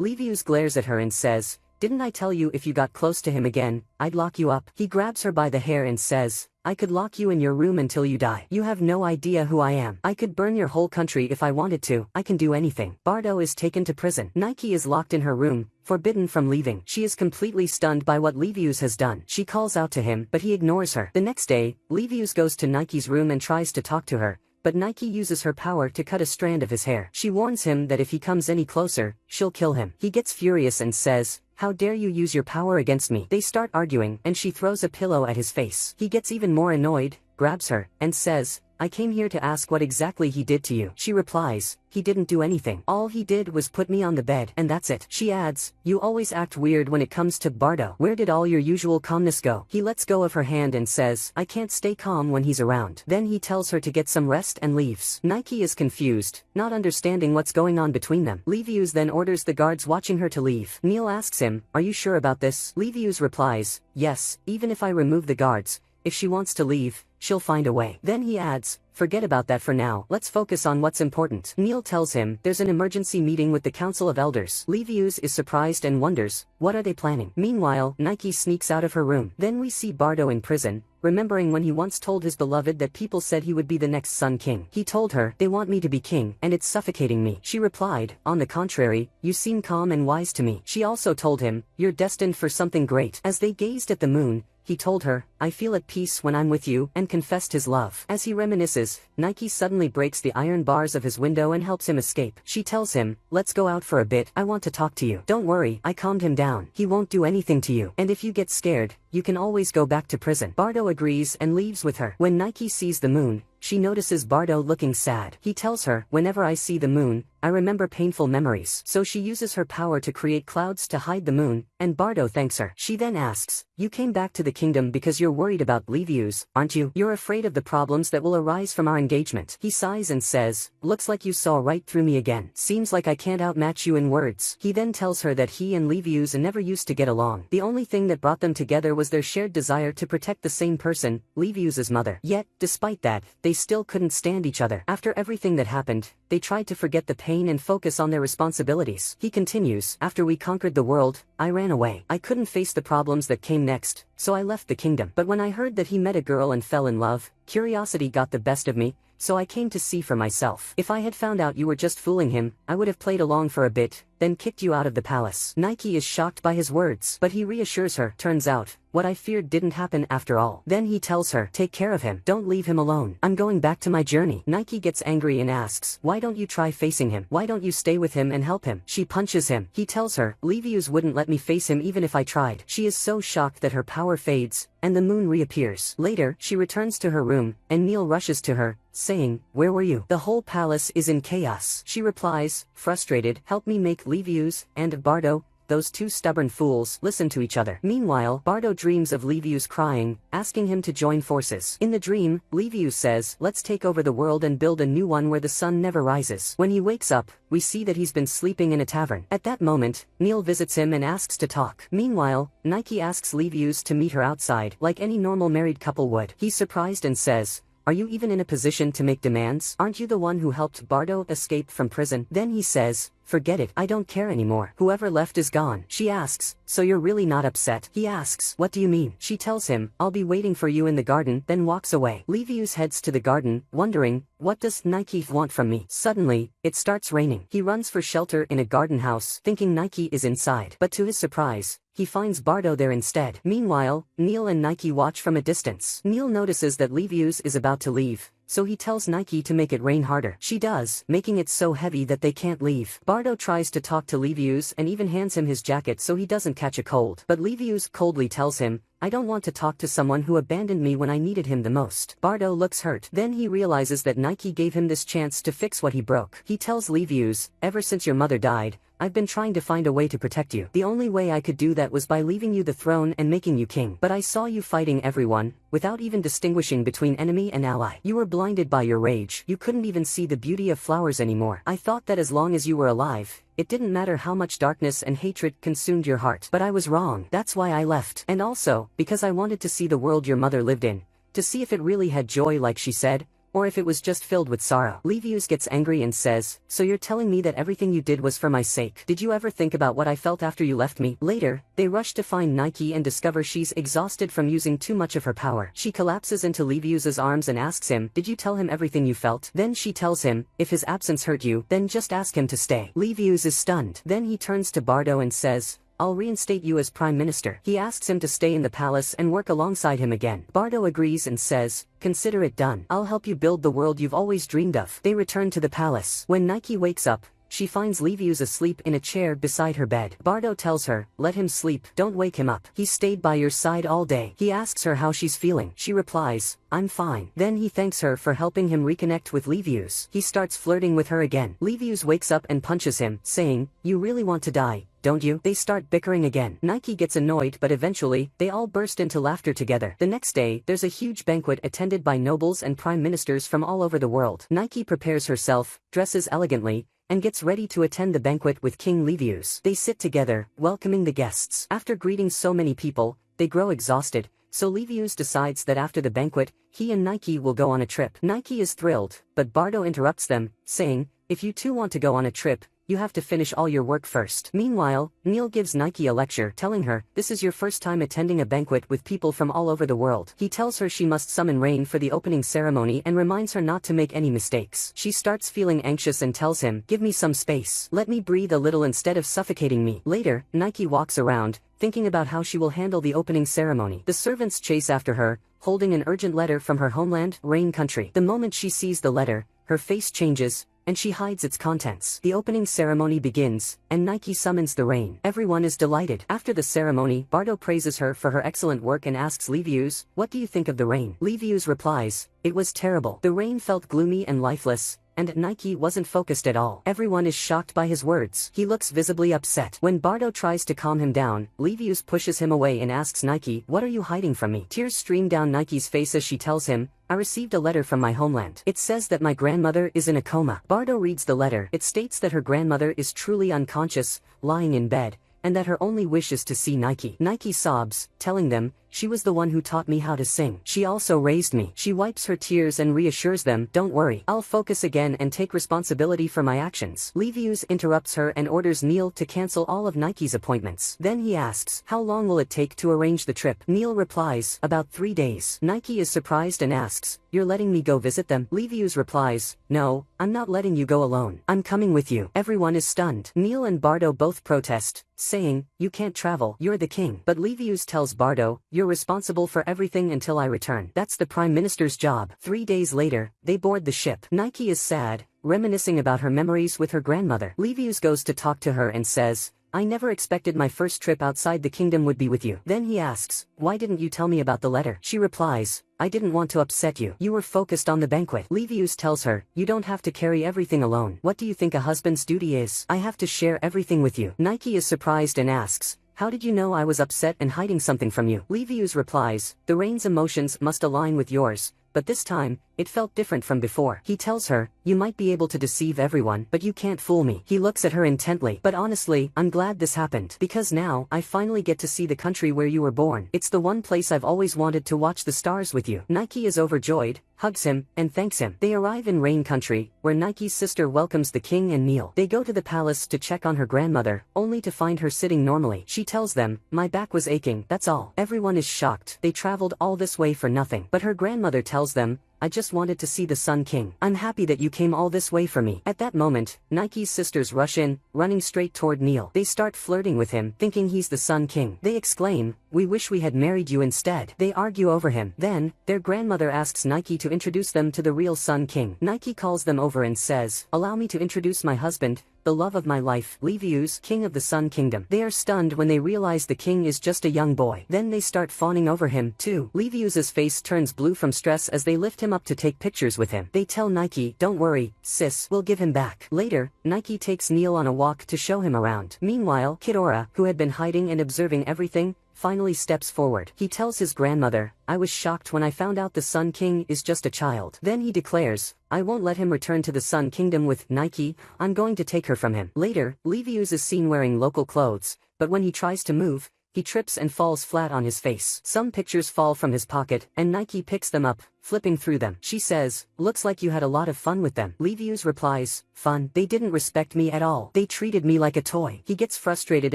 Livius glares at her and says, didn't I tell you if you got close to him again, I'd lock you up? He grabs her by the hair and says, I could lock you in your room until you die. You have no idea who I am. I could burn your whole country if I wanted to. I can do anything. Bardo is taken to prison. Nike is locked in her room, forbidden from leaving. She is completely stunned by what Livius has done. She calls out to him, but he ignores her. The next day, Livius goes to Nike's room and tries to talk to her, but Nike uses her power to cut a strand of his hair. She warns him that if he comes any closer, she'll kill him. He gets furious and says, how dare you use your power against me? They start arguing, and she throws a pillow at his face. He gets even more annoyed, grabs her, and says, I came here to ask what exactly he did to you. She replies, he didn't do anything. All he did was put me on the bed, and that's it. She adds, you always act weird when it comes to Bardo. Where did all your usual calmness go? He lets go of her hand and says, I can't stay calm when he's around. Then he tells her to get some rest and leaves. Nike is confused, not understanding what's going on between them. Livius then orders the guards watching her to leave. Neil asks him, are you sure about this? Livius replies, yes, even if I remove the guards, if she wants to leave, she'll find a way. Then he adds, forget about that for now. Let's focus on what's important. Neil tells him there's an emergency meeting with the Council of Elders. Livius is surprised and wonders, what are they planning? Meanwhile, Nike sneaks out of her room. Then we see Bardo in prison, remembering when he once told his beloved that people said he would be the next Sun King. He told her, they want me to be king, and it's suffocating me. She replied, on the contrary, you seem calm and wise to me. She also told him, you're destined for something great. As they gazed at the moon, he told her, I feel at peace when I'm with you, and confessed his love. As he reminisces, Nike suddenly breaks the iron bars of his window and helps him escape. She tells him, let's go out for a bit, I want to talk to you. Don't worry, I calmed him down. He won't do anything to you. And if you get scared, you can always go back to prison. Bardo agrees and leaves with her. When Nike sees the moon, she notices Bardo looking sad. He tells her, whenever I see the moon, I remember painful memories. So she uses her power to create clouds to hide the moon, and Bardo thanks her. She then asks, you came back to the kingdom because you're worried about Livius, aren't you? You're afraid of the problems that will arise from our engagement. He sighs and says, looks like you saw right through me again. Seems like I can't outmatch you in words. He then tells her that he and Livius never used to get along. The only thing that brought them together was their shared desire to protect the same person, Livius's mother. Yet, despite that, they still couldn't stand each other. After everything that happened, they tried to forget the pain and focus on their responsibilities. He continues, after we conquered the world, I ran away. I couldn't face the problems that came next, so I left the kingdom. But when I heard that he met a girl and fell in love, curiosity got the best of me, so I came to see for myself. If I had found out you were just fooling him, I would have played along for a bit, then kicked you out of the palace. Nike is shocked by his words, but he reassures her. Turns out, what I feared didn't happen after all. Then he tells her, take care of him. Don't leave him alone. I'm going back to my journey. Nike gets angry and asks, why don't you try facing him? Why don't you stay with him and help him? She punches him. He tells her, Livius wouldn't let me face him even if I tried. She is so shocked that her power fades, and the moon reappears. Later, she returns to her room, and Neil rushes to her, saying, where were you? The whole palace is in chaos. She replies, frustrated, help me make Livius and Bardo, those two stubborn fools, listen to each other. Meanwhile, Bardo dreams of Livius crying, asking him to join forces. In the dream, Livius says, let's take over the world and build a new one where the sun never rises. When he wakes up, we see that he's been sleeping in a tavern. At that moment, Neil visits him and asks to talk. Meanwhile, Nike asks Livius to meet her outside, like any normal married couple would. He's surprised and says, Are you even in a position to make demands? Aren't you the one who helped Bardo escape from prison? Then he says, forget it, I don't care anymore. Whoever left is gone. She asks, so you're really not upset? He asks, what do you mean? She tells him, I'll be waiting for you in the garden, then walks away. Livius heads to the garden, wondering, what does Nike want from me? Suddenly, it starts raining. He runs for shelter in a garden house, thinking Nike is inside. But to his surprise, he finds Bardo there instead. Meanwhile, Neil and Nike watch from a distance. Neil notices that Livius is about to leave, so he tells Nike to make it rain harder. She does, making it so heavy that they can't leave. Bardo tries to talk to Livius and even hands him his jacket so he doesn't catch a cold. But Livius coldly tells him, I don't want to talk to someone who abandoned me when I needed him the most. Bardo looks hurt. Then he realizes that Nike gave him this chance to fix what he broke. He tells Livius, ever since your mother died, I've been trying to find a way to protect you. The only way I could do that was by leaving you the throne and making you king. But I saw you fighting everyone, without even distinguishing between enemy and ally. You were blinded by your rage. You couldn't even see the beauty of flowers anymore. I thought that as long as you were alive, it didn't matter how much darkness and hatred consumed your heart. But I was wrong. That's why I left. And also, because I wanted to see the world your mother lived in, to see if it really had joy like she said, or if it was just filled with sorrow. Livius gets angry and says, so you're telling me that everything you did was for my sake? Did you ever think about what I felt after you left me? Later, they rush to find Nike and discover she's exhausted from using too much of her power. She collapses into Livius's arms and asks him, did you tell him everything you felt? Then she tells him, if his absence hurt you, then just ask him to stay. Livius is stunned. Then he turns to Bardo and says, I'll reinstate you as Prime Minister. He asks him to stay in the palace and work alongside him again. Bardo agrees and says, consider it done. I'll help you build the world you've always dreamed of. They return to the palace. When Nike wakes up, she finds Livius asleep in a chair beside her bed. Bardo tells her, let him sleep, don't wake him up. He stayed by your side all day. He asks her how she's feeling. She replies, I'm fine. Then he thanks her for helping him reconnect with Livius. He starts flirting with her again. Livius wakes up and punches him, saying, you really want to die, don't you? They start bickering again. Nike gets annoyed but eventually, they all burst into laughter together. The next day, there's a huge banquet attended by nobles and prime ministers from all over the world. Nike prepares herself, dresses elegantly, and gets ready to attend the banquet with King Livius. They sit together, welcoming the guests. After greeting so many people, they grow exhausted, so Livius decides that after the banquet, he and Nike will go on a trip. Nike is thrilled, but Bardo interrupts them, saying, if you two want to go on a trip, you have to finish all your work first. Meanwhile, Neil gives Nike a lecture, telling her, this is your first time attending a banquet with people from all over the world. He tells her she must summon rain for the opening ceremony and reminds her not to make any mistakes. She starts feeling anxious and tells him, give me some space. Let me breathe a little instead of suffocating me. Later, Nike walks around, thinking about how she will handle the opening ceremony. The servants chase after her, holding an urgent letter from her homeland, Rain Country. The moment she sees the letter, her face changes, and she hides its contents. The opening ceremony begins, and Nike summons the rain. Everyone is delighted. After the ceremony, Bardo praises her for her excellent work and asks Livius, what do you think of the rain? Livius replies, it was terrible. The rain felt gloomy and lifeless, and Nike wasn't focused at all. Everyone is shocked by his words. He looks visibly upset. When Bardo tries to calm him down, Livius pushes him away and asks Nike, what are you hiding from me? Tears stream down Nike's face as she tells him, I received a letter from my homeland. It says that my grandmother is in a coma. Bardo reads the letter. It states that her grandmother is truly unconscious, lying in bed, and that her only wish is to see Nike. Nike sobs, telling them, she was the one who taught me how to sing. She also raised me. She wipes her tears and reassures them, don't worry, I'll focus again and take responsibility for my actions. Livius interrupts her and orders Neil to cancel all of Nike's appointments. Then he asks, how long will it take to arrange the trip? Neil replies, about 3 days. Nike is surprised and asks, you're letting me go visit them? Livius replies, no, I'm not letting you go alone. I'm coming with you. Everyone is stunned. Neil and Bardo both protest, saying, you can't travel, you're the king. But Livius tells Bardo, you're responsible for everything until I return. That's the prime minister's job. 3 days later, they board the ship. Nike is sad, reminiscing about her memories with her grandmother. Livius goes to talk to her and says, I never expected my first trip outside the kingdom would be with you. Then he asks, why didn't you tell me about the letter? She replies, I didn't want to upset you. You were focused on the banquet. Livius tells her, you don't have to carry everything alone. What do you think a husband's duty is? I have to share everything with you. Nike is surprised and asks, how did you know I was upset and hiding something from you? Livius replies, the rain's emotions must align with yours, but this time, it felt different from before. He tells her, you might be able to deceive everyone, but you can't fool me. He looks at her intently. But honestly, I'm glad this happened. Because now, I finally get to see the country where you were born. It's the one place I've always wanted to watch the stars with you. Nike is overjoyed, hugs him, and thanks him. They arrive in Rain Country, where Nike's sister welcomes the king and Neil. They go to the palace to check on her grandmother, only to find her sitting normally. She tells them, my back was aching, that's all. Everyone is shocked. They traveled all this way for nothing. But her grandmother tells them, I just wanted to see the Sun King. I'm happy that you came all this way for me. At that moment, Nike's sisters rush in, running straight toward Neil. They start flirting with him, thinking he's the Sun King. They exclaim, we wish we had married you instead. They argue over him. Then, their grandmother asks Nike to introduce them to the real Sun King. Nike calls them over and says, allow me to introduce my husband, the love of my life, Livius, king of the Sun Kingdom. They are stunned when they realize the king is just a young boy. Then they start fawning over him, too. Livius's face turns blue from stress as they lift him up to take pictures with him. They tell Nike, don't worry, sis, we'll give him back. Later, Nike takes Neil on a walk to show him around. Meanwhile, Kidora, who had been hiding and observing everything, finally steps forward. He tells his grandmother, I was shocked when I found out the Sun King is just a child. Then he declares, I won't let him return to the Sun Kingdom with Nike, I'm going to take her from him. Later, Livius is seen wearing local clothes, but when he tries to move, he trips and falls flat on his face. Some pictures fall from his pocket, and Nike picks them up, flipping through them. She says, looks like you had a lot of fun with them. Livius replies, fun? They didn't respect me at all. They treated me like a toy. He gets frustrated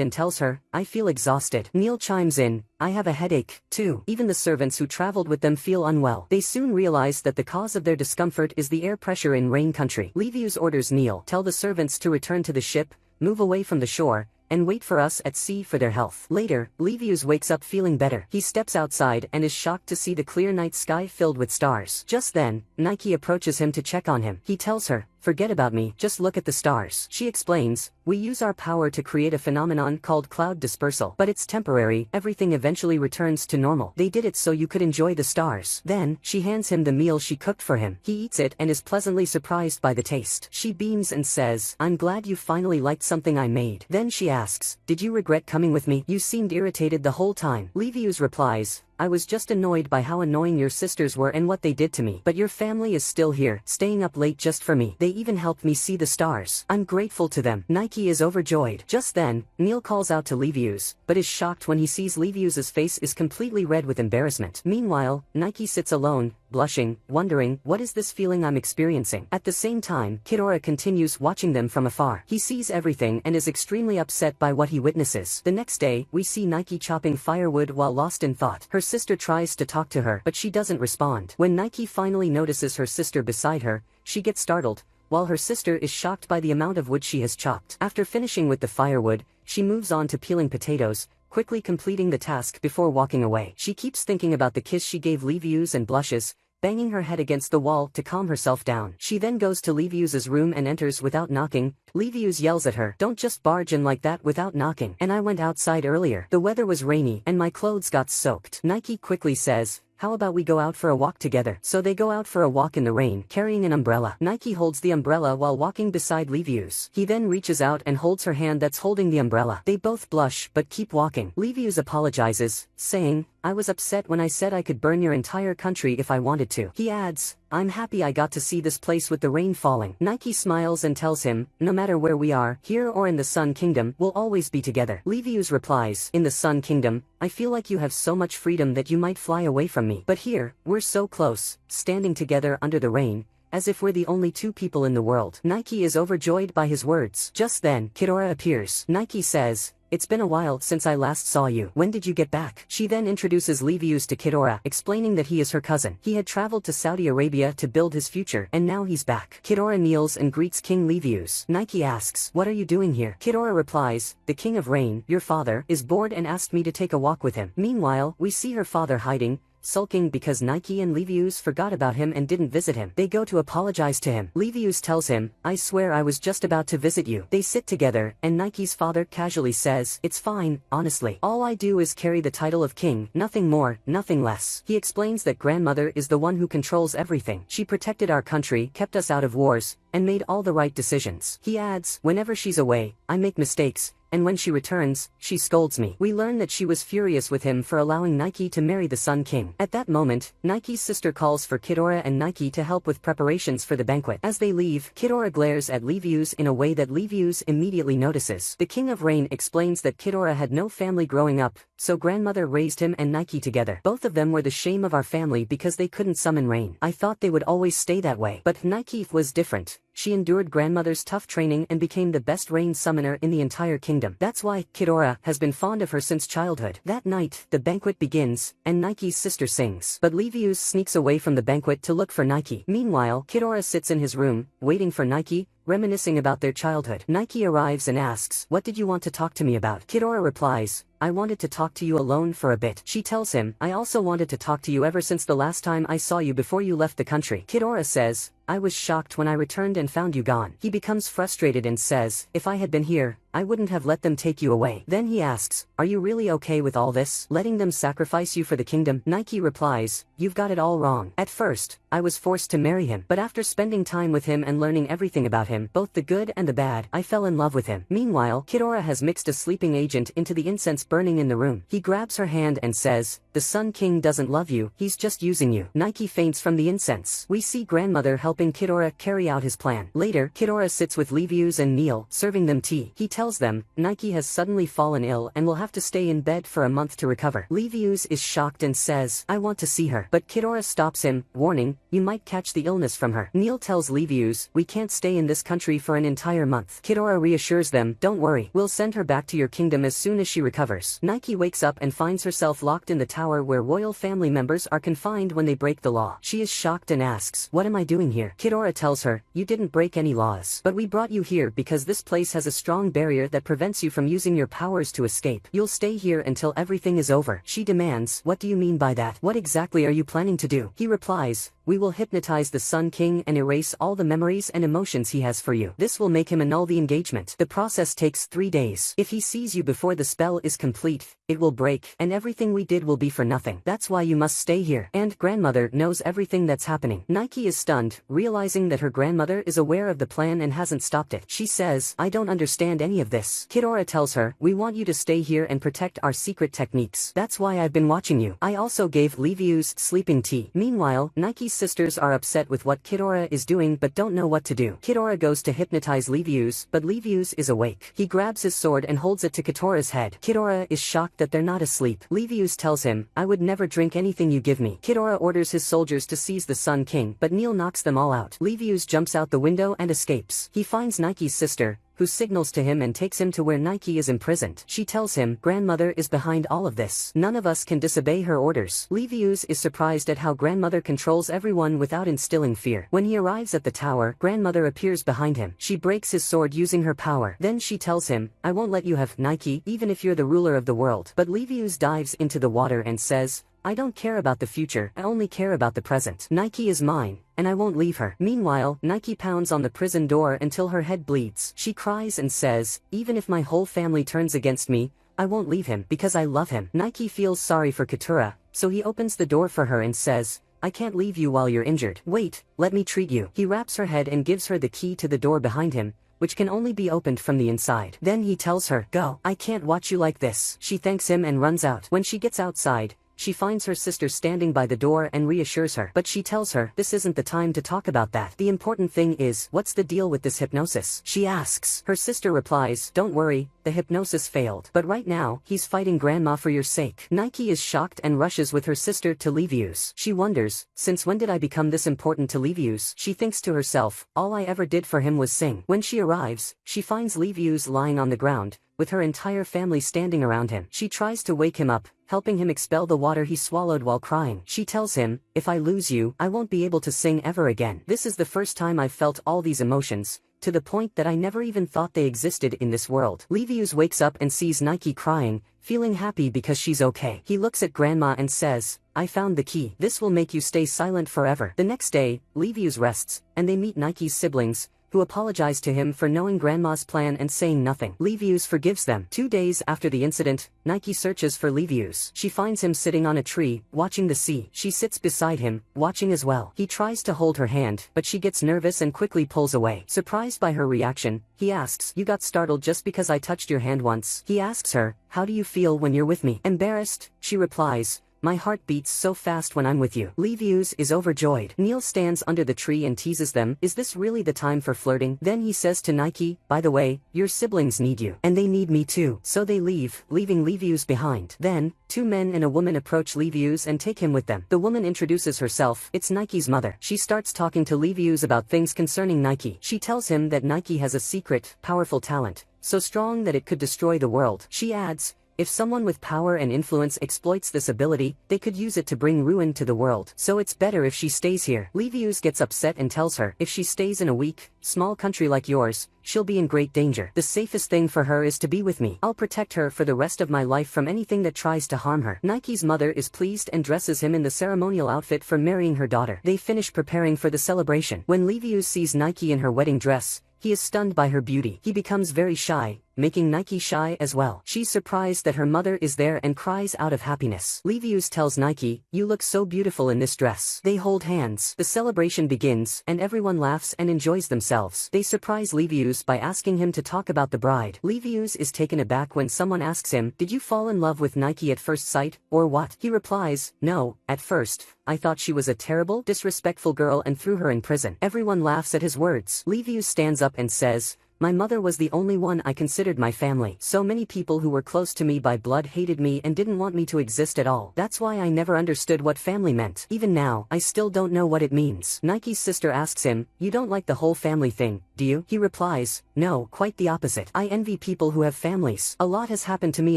and tells her, I feel exhausted. Neil chimes in, I have a headache, too. Even the servants who traveled with them feel unwell. They soon realize that the cause of their discomfort is the air pressure in Rain Country. Livius orders Neil, tell the servants to return to the ship, move away from the shore, and wait for us at sea for their health. Later, Livius wakes up feeling better. He steps outside and is shocked to see the clear night sky filled with stars. Just then, Nike approaches him to check on him. He tells her, forget about me, just look at the stars. She explains, we use our power to create a phenomenon called cloud dispersal. But it's temporary, everything eventually returns to normal. They did it so you could enjoy the stars. Then, she hands him the meal she cooked for him. He eats it and is pleasantly surprised by the taste. She beams and says, I'm glad you finally liked something I made. Then she asks, did you regret coming with me? You seemed irritated the whole time. Livius replies, I was just annoyed by how annoying your sisters were and what they did to me. But your family is still here, staying up late just for me. They even helped me see the stars. I'm grateful to them. Nike is overjoyed. Just then, Neil calls out to Livius, but is shocked when he sees Livius's face is completely red with embarrassment. Meanwhile, Nike sits alone, blushing, wondering, what is this feeling I'm experiencing? At the same time, Kidora continues watching them from afar. He sees everything and is extremely upset by what he witnesses. The next day, we see Nike chopping firewood while lost in thought. Her sister tries to talk to her, but she doesn't respond. When Nike finally notices her sister beside her, she gets startled, while her sister is shocked by the amount of wood she has chopped. After finishing with the firewood, she moves on to peeling potatoes, quickly completing the task before walking away. She keeps thinking about the kiss she gave Livius and blushes, banging her head against the wall to calm herself down. She then goes to Livius's room and enters without knocking. Livius yells at her, don't just barge in like that without knocking. And I went outside earlier. The weather was rainy and my clothes got soaked. Nike quickly says, how about we go out for a walk together? So they go out for a walk in the rain, carrying an umbrella. Nike holds the umbrella while walking beside Livius. He then reaches out and holds her hand that's holding the umbrella. They both blush but keep walking. Livius apologizes, saying, I was upset when I said I could burn your entire country if I wanted to. He adds, I'm happy I got to see this place with the rain falling. Nike smiles and tells him, no matter where we are, here or in the Sun Kingdom, we'll always be together. Livius replies, in the Sun Kingdom, I feel like you have so much freedom that you might fly away from me. But here, we're so close, standing together under the rain, as if we're the only two people in the world. Nike is overjoyed by his words. Just then, Kidora appears. Nike says, it's been a while since I last saw you. When did you get back? She then introduces Livius to Kidora, explaining that he is her cousin. He had traveled to Saudi Arabia to build his future, and now he's back. Kidora kneels and greets King Livius. Nike asks, what are you doing here? Kidora replies, the King of Rain, your father, is bored and asked me to take a walk with him. Meanwhile, we see her father hiding, sulking because Nike and Livius forgot about him and didn't visit him. They go to apologize to him. Livius tells him, I swear I was just about to visit you. They sit together, and Nike's father casually says, it's fine, honestly. All I do is carry the title of king, nothing more, nothing less. He explains that grandmother is the one who controls everything. She protected our country, kept us out of wars, and made all the right decisions. He adds, whenever she's away, I make mistakes, and when she returns, she scolds me. We learn that she was furious with him for allowing Nike to marry the Sun King. At that moment, Nike's sister calls for Kidora and Nike to help with preparations for the banquet. As they leave, Kidora glares at Livius in a way that Livius immediately notices. The King of Rain explains that Kidora had no family growing up, so grandmother raised him and Nike together. Both of them were the shame of our family because they couldn't summon rain. I thought they would always stay that way. But Nike was different. She endured grandmother's tough training and became the best rain summoner in the entire kingdom. That's why Kidora has been fond of her since childhood. That night, the banquet begins, and Nike's sister sings. But Livius sneaks away from the banquet to look for Nike. Meanwhile, Kidora sits in his room, waiting for Nike, reminiscing about their childhood. Nike arrives and asks, "What did you want to talk to me about?" Kidora replies, "I wanted to talk to you alone for a bit." She tells him, "I also wanted to talk to you ever since the last time I saw you before you left the country." Kidora says, "I was shocked when I returned and found you gone." He becomes frustrated and says, "If I had been here, I wouldn't have let them take you away." Then he asks, "Are you really okay with all this? Letting them sacrifice you for the kingdom?" Nike replies, "You've got it all wrong. At first, I was forced to marry him, but after spending time with him and learning everything about him, both the good and the bad, I fell in love with him." Meanwhile, Kidora has mixed a sleeping agent into the incense burning in the room. He grabs her hand and says, "The Sun King doesn't love you, he's just using you." Nike faints from the incense. We see grandmother helping Kidora carry out his plan. Later, Kidora sits with Livius and Neil, serving them tea. He tells them, Nike has suddenly fallen ill and will have to stay in bed for a month to recover. Livius is shocked and says, "I want to see her." But Kidora stops him, warning, "You might catch the illness from her." Neil tells Livius, "We can't stay in this country for an entire month." Kidora reassures them, "Don't worry, we'll send her back to your kingdom as soon as she recovers." Nike wakes up and finds herself locked in the tower where royal family members are confined when they break the law. She is shocked and asks, "What am I doing here?" Kidora tells her, "You didn't break any laws. But we brought you here because this place has a strong barrier that prevents you from using your powers to escape. You'll stay here until everything is over." She demands, "What do you mean by that? What exactly are you planning to do?" He replies, "We will hypnotize the Sun King and erase all the memories and emotions he has for you. This will make him annul the engagement. The process takes 3 days. If he sees you before the spell is complete, it will break, and everything we did will be for nothing. That's why you must stay here." And grandmother knows everything that's happening. Nike is stunned, realizing that her grandmother is aware of the plan and hasn't stopped it. She says, "I don't understand any of this." Kidora tells her, "We want you to stay here and protect our secret techniques. That's why I've been watching you. I also gave Livius sleeping tea." Meanwhile, Nike's sisters are upset with what Kidora is doing but don't know what to do. Kidora goes to hypnotize Livius, but Livius is awake. He grabs his sword and holds it to Kitora's head. Kidora is shocked that they're not asleep. Livius tells him, "I would never drink anything you give me." Kidora orders his soldiers to seize the Sun King, but Neil knocks them all out. Livius jumps out the window and escapes. He finds Nike's sister, who signals to him and takes him to where Nike is imprisoned. She tells him, "Grandmother is behind all of this. None of us can disobey her orders." Livius is surprised at how grandmother controls everyone without instilling fear. When he arrives at the tower, grandmother appears behind him. She breaks his sword using her power. Then she tells him, "I won't let you have Nike, even if you're the ruler of the world." But Livius dives into the water and says, "I don't care about the future, I only care about the present. Nike is mine, and I won't leave her." Meanwhile, Nike pounds on the prison door until her head bleeds. She cries and says, "Even if my whole family turns against me, I won't leave him because I love him." Nike feels sorry for Katura, so he opens the door for her and says, "I can't leave you while you're injured. Wait, let me treat you." He wraps her head and gives her the key to the door behind him, which can only be opened from the inside. Then he tells her, "Go, I can't watch you like this." She thanks him and runs out. When she gets outside, she finds her sister standing by the door and reassures her. But she tells her, "This isn't the time to talk about that. The important thing is, what's the deal with this hypnosis?" She asks. Her sister replies, "Don't worry, the hypnosis failed. But right now, he's fighting grandma for your sake." Nike is shocked and rushes with her sister to Livius. She wonders, "Since when did I become this important to Livius?" She thinks to herself, "All I ever did for him was sing." When she arrives, she finds Livius lying on the ground, with her entire family standing around him. She tries to wake him up, helping him expel the water he swallowed while crying. She tells him, "If I lose you, I won't be able to sing ever again. This is the first time I've felt all these emotions, to the point that I never even thought they existed in this world." Livius wakes up and sees Nike crying, feeling happy because she's okay. He looks at grandma and says, "I found the key. This will make you stay silent forever." The next day, Livius rests, and they meet Nike's siblings, who apologize to him for knowing Grandma's plan and saying nothing. Livius forgives them. 2 days after the incident, Nike searches for Livius. She finds him sitting on a tree, watching the sea. She sits beside him, watching as well. He tries to hold her hand, but she gets nervous and quickly pulls away. Surprised by her reaction, he asks, "You got startled just because I touched your hand once?" He asks her, "How do you feel when you're with me?" Embarrassed, she replies, "My heart beats so fast when I'm with you." Livius is overjoyed. Neil stands under the tree and teases them, "Is this really the time for flirting?" Then he says to Nike, "By the way, your siblings need you. And they need me too." So they leave, leaving Livius behind. Then, 2 men and a woman approach Livius and take him with them. The woman introduces herself. It's Nike's mother. She starts talking to Livius about things concerning Nike. She tells him that Nike has a secret, powerful talent, so strong that it could destroy the world. She adds, if someone with power and influence exploits this ability, they could use it to bring ruin to the world. So it's better if she stays here. Livius gets upset and tells her, if she stays in a weak, small country like yours, she'll be in great danger. The safest thing for her is to be with me. I'll protect her for the rest of my life from anything that tries to harm her. Nike's mother is pleased and dresses him in the ceremonial outfit for marrying her daughter. They finish preparing for the celebration. When Livius sees Nike in her wedding dress, he is stunned by her beauty. He becomes very shy, making Nike shy as well. She's surprised that her mother is there and cries out of happiness. Livius tells Nike, "You look so beautiful in this dress." They hold hands. The celebration begins, and everyone laughs and enjoys themselves. They surprise Livius by asking him to talk about the bride. Livius is taken aback when someone asks him, "Did you fall in love with Nike at first sight, or what?" He replies, "No, at first, I thought she was a terrible, disrespectful girl and threw her in prison." Everyone laughs at his words. Livius stands up and says, "My mother was the only one I considered my family. So many people who were close to me by blood hated me and didn't want me to exist at all. That's why I never understood what family meant. Even now, I still don't know what it means." Nike's sister asks him, "You don't like the whole family thing, do you?" He replies, "No, quite the opposite. I envy people who have families. A lot has happened to me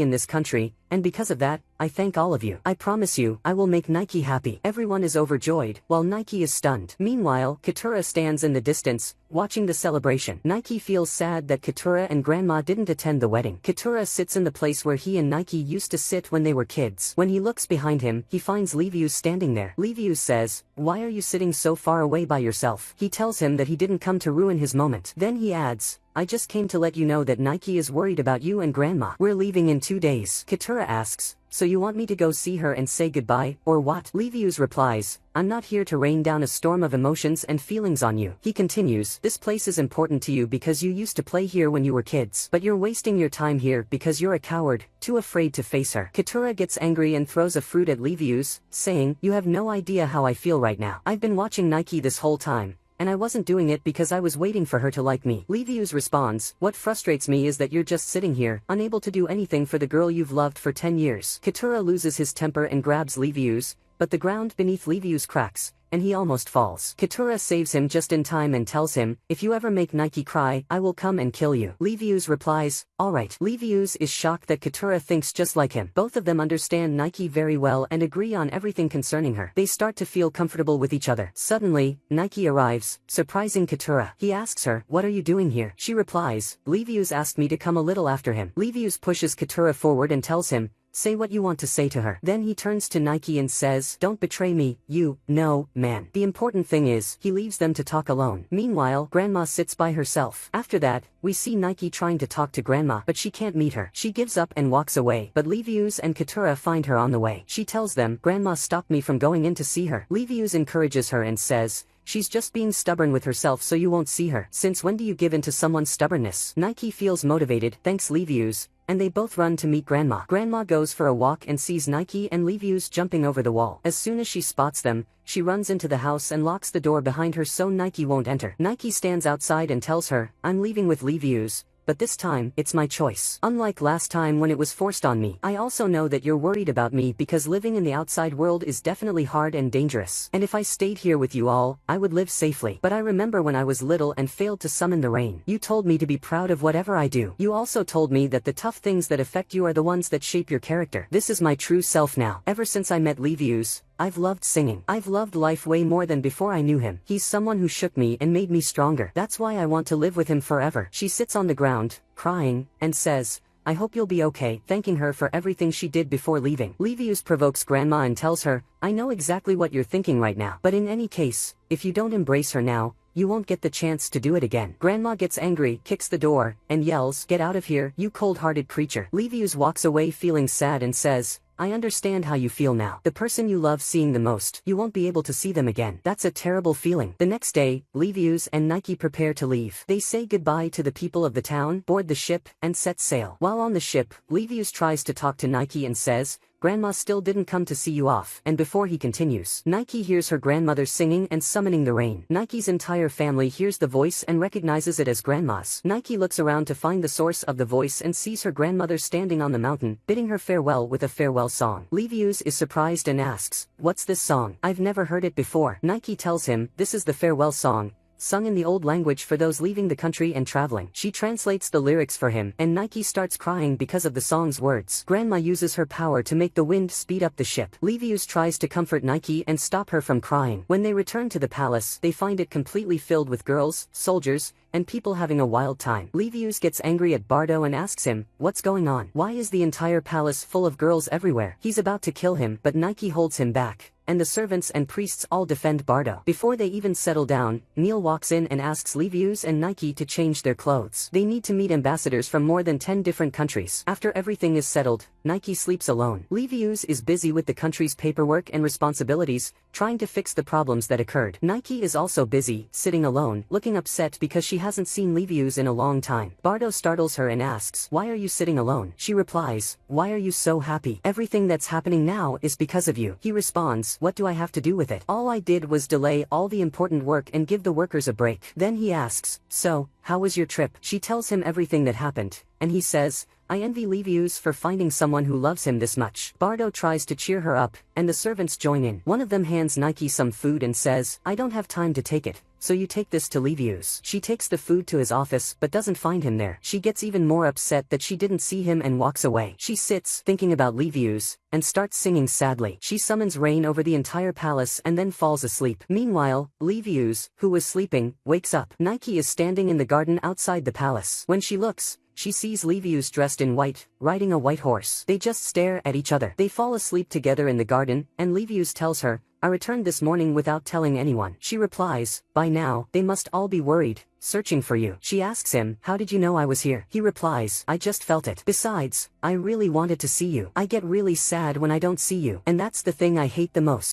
in this country, and because of that, I thank all of you. I promise you, I will make Nike happy." Everyone is overjoyed, while Nike is stunned. Meanwhile, Katura stands in the distance, watching the celebration. Nike feels sad that Katura and Grandma didn't attend the wedding. Katura sits in the place where he and Nike used to sit when they were kids. When he looks behind him, he finds Livius standing there. Livius says, "Why are you sitting so far away by yourself?" He tells him that he didn't come to ruin his moment. Then he adds, "I just came to let you know that Nike is worried about you and Grandma. We're leaving in 2 days." Katura asks, "So you want me to go see her and say goodbye, or what?" Livius replies, "I'm not here to rain down a storm of emotions and feelings on you." He continues, "This place is important to you because you used to play here when you were kids. But you're wasting your time here because you're a coward, too afraid to face her." Katura gets angry and throws a fruit at Livius, saying, "You have no idea how I feel right now. I've been watching Nike this whole time, and I wasn't doing it because I was waiting for her to like me." Livius responds, "What frustrates me is that you're just sitting here, unable to do anything for the girl you've loved for 10 years. Katura loses his temper and grabs Livius, but the ground beneath Livius cracks, and he almost falls. Katura saves him just in time and tells him, "If you ever make Nike cry, I will come and kill you." Livius replies, "Alright." Livius is shocked that Katura thinks just like him. Both of them understand Nike very well and agree on everything concerning her. They start to feel comfortable with each other. Suddenly, Nike arrives, surprising Katura. He asks her, "What are you doing here?" She replies, "Livius asked me to come a little after him." Livius pushes Katura forward and tells him, "Say what you want to say to her." Then he turns to Nike and says, "Don't betray me, you, no, man." The important thing is, he leaves them to talk alone. Meanwhile, Grandma sits by herself. After that, we see Nike trying to talk to Grandma, but she can't meet her. She gives up and walks away, but Livius and Katura find her on the way. She tells them, "Grandma stopped me from going in to see her." Livius encourages her and says, "She's just being stubborn with herself so you won't see her. Since when do you give in to someone's stubbornness?" Nike feels motivated, thanks Livius, and they both run to meet Grandma. Grandma goes for a walk and sees Nike and Livius jumping over the wall. As soon as she spots them, she runs into the house and locks the door behind her so Nike won't enter. Nike stands outside and tells her, "I'm leaving with Livius, but this time, it's my choice. Unlike last time when it was forced on me. I also know that you're worried about me because living in the outside world is definitely hard and dangerous. And if I stayed here with you all, I would live safely. But I remember when I was little and failed to summon the rain. You told me to be proud of whatever I do. You also told me that the tough things that affect you are the ones that shape your character. This is my true self now. Ever since I met Livius, I've loved singing. I've loved life way more than before I knew him. He's someone who shook me and made me stronger. That's why I want to live with him forever." She sits on the ground, crying, and says, "I hope you'll be okay," thanking her for everything she did before leaving. Livius provokes Grandma and tells her, "I know exactly what you're thinking right now. But in any case, if you don't embrace her now, you won't get the chance to do it again. Grandma gets angry, kicks the door, and yells, "Get out of here, you cold-hearted creature." Livius walks away feeling sad and says, "I understand how you feel now. The person you love seeing the most, you won't be able to see them again. That's a terrible feeling." The next day, Livius and Nike prepare to leave. They say goodbye to the people of the town, board the ship, and set sail. While on the ship, Livius tries to talk to Nike and says, "Grandma still didn't come to see you off." And before he continues, Nike hears her grandmother singing and summoning the rain. Nike's entire family hears the voice and recognizes it as Grandma's. Nike looks around to find the source of the voice and sees her grandmother standing on the mountain, bidding her farewell with a farewell song. Livius is surprised and asks, "What's this song? I've never heard it before." Nike tells him, "This is the farewell song, sung in the old language for those leaving the country and traveling." She translates the lyrics for him, and Nike starts crying because of the song's words. Grandma uses her power to make the wind speed up the ship. Livius tries to comfort Nike and stop her from crying. When they return to the palace, they find it completely filled with girls, soldiers, and people having a wild time. Livius gets angry at Bardo and asks him, "What's going on? Why is the entire palace full of girls everywhere?" He's about to kill him, but Nike holds him back, and the servants and priests all defend Bardo. Before they even settle down, Neil walks in and asks Livius and Nike to change their clothes. They need to meet ambassadors from more than 10 different countries. After everything is settled, Nike sleeps alone. Livius is busy with the country's paperwork and responsibilities, trying to fix the problems that occurred. Nike is also busy, sitting alone, looking upset because she hasn't seen Livius in a long time. Bardo startles her and asks, "Why are you sitting alone?" She replies, "Why are you so happy? Everything that's happening now is because of you." He responds, "What do I have to do with it? All I did was delay all the important work and give the workers a break." Then he asks, "So, how was your trip?" She tells him everything that happened, and he says, "I envy Livius for finding someone who loves him this much." Bardo tries to cheer her up, and the servants join in. One of them hands Nike some food and says, "I don't have time to take it, so you take this to Livius." She takes the food to his office but doesn't find him there. She gets even more upset that she didn't see him and walks away. She sits, thinking about Livius, and starts singing sadly. She summons rain over the entire palace and then falls asleep. Meanwhile, Livius, who was sleeping, wakes up. Nike is standing in the garden outside the palace. When she looks, she sees Livius dressed in white, riding a white horse. They just stare at each other. They fall asleep together in the garden, and Livius tells her, "I returned this morning without telling anyone." She replies, "By now, they must all be worried, searching for you." She asks him, "How did you know I was here?" He replies, "I just felt it. Besides, I really wanted to see you. I get really sad when I don't see you, and that's the thing I hate the most."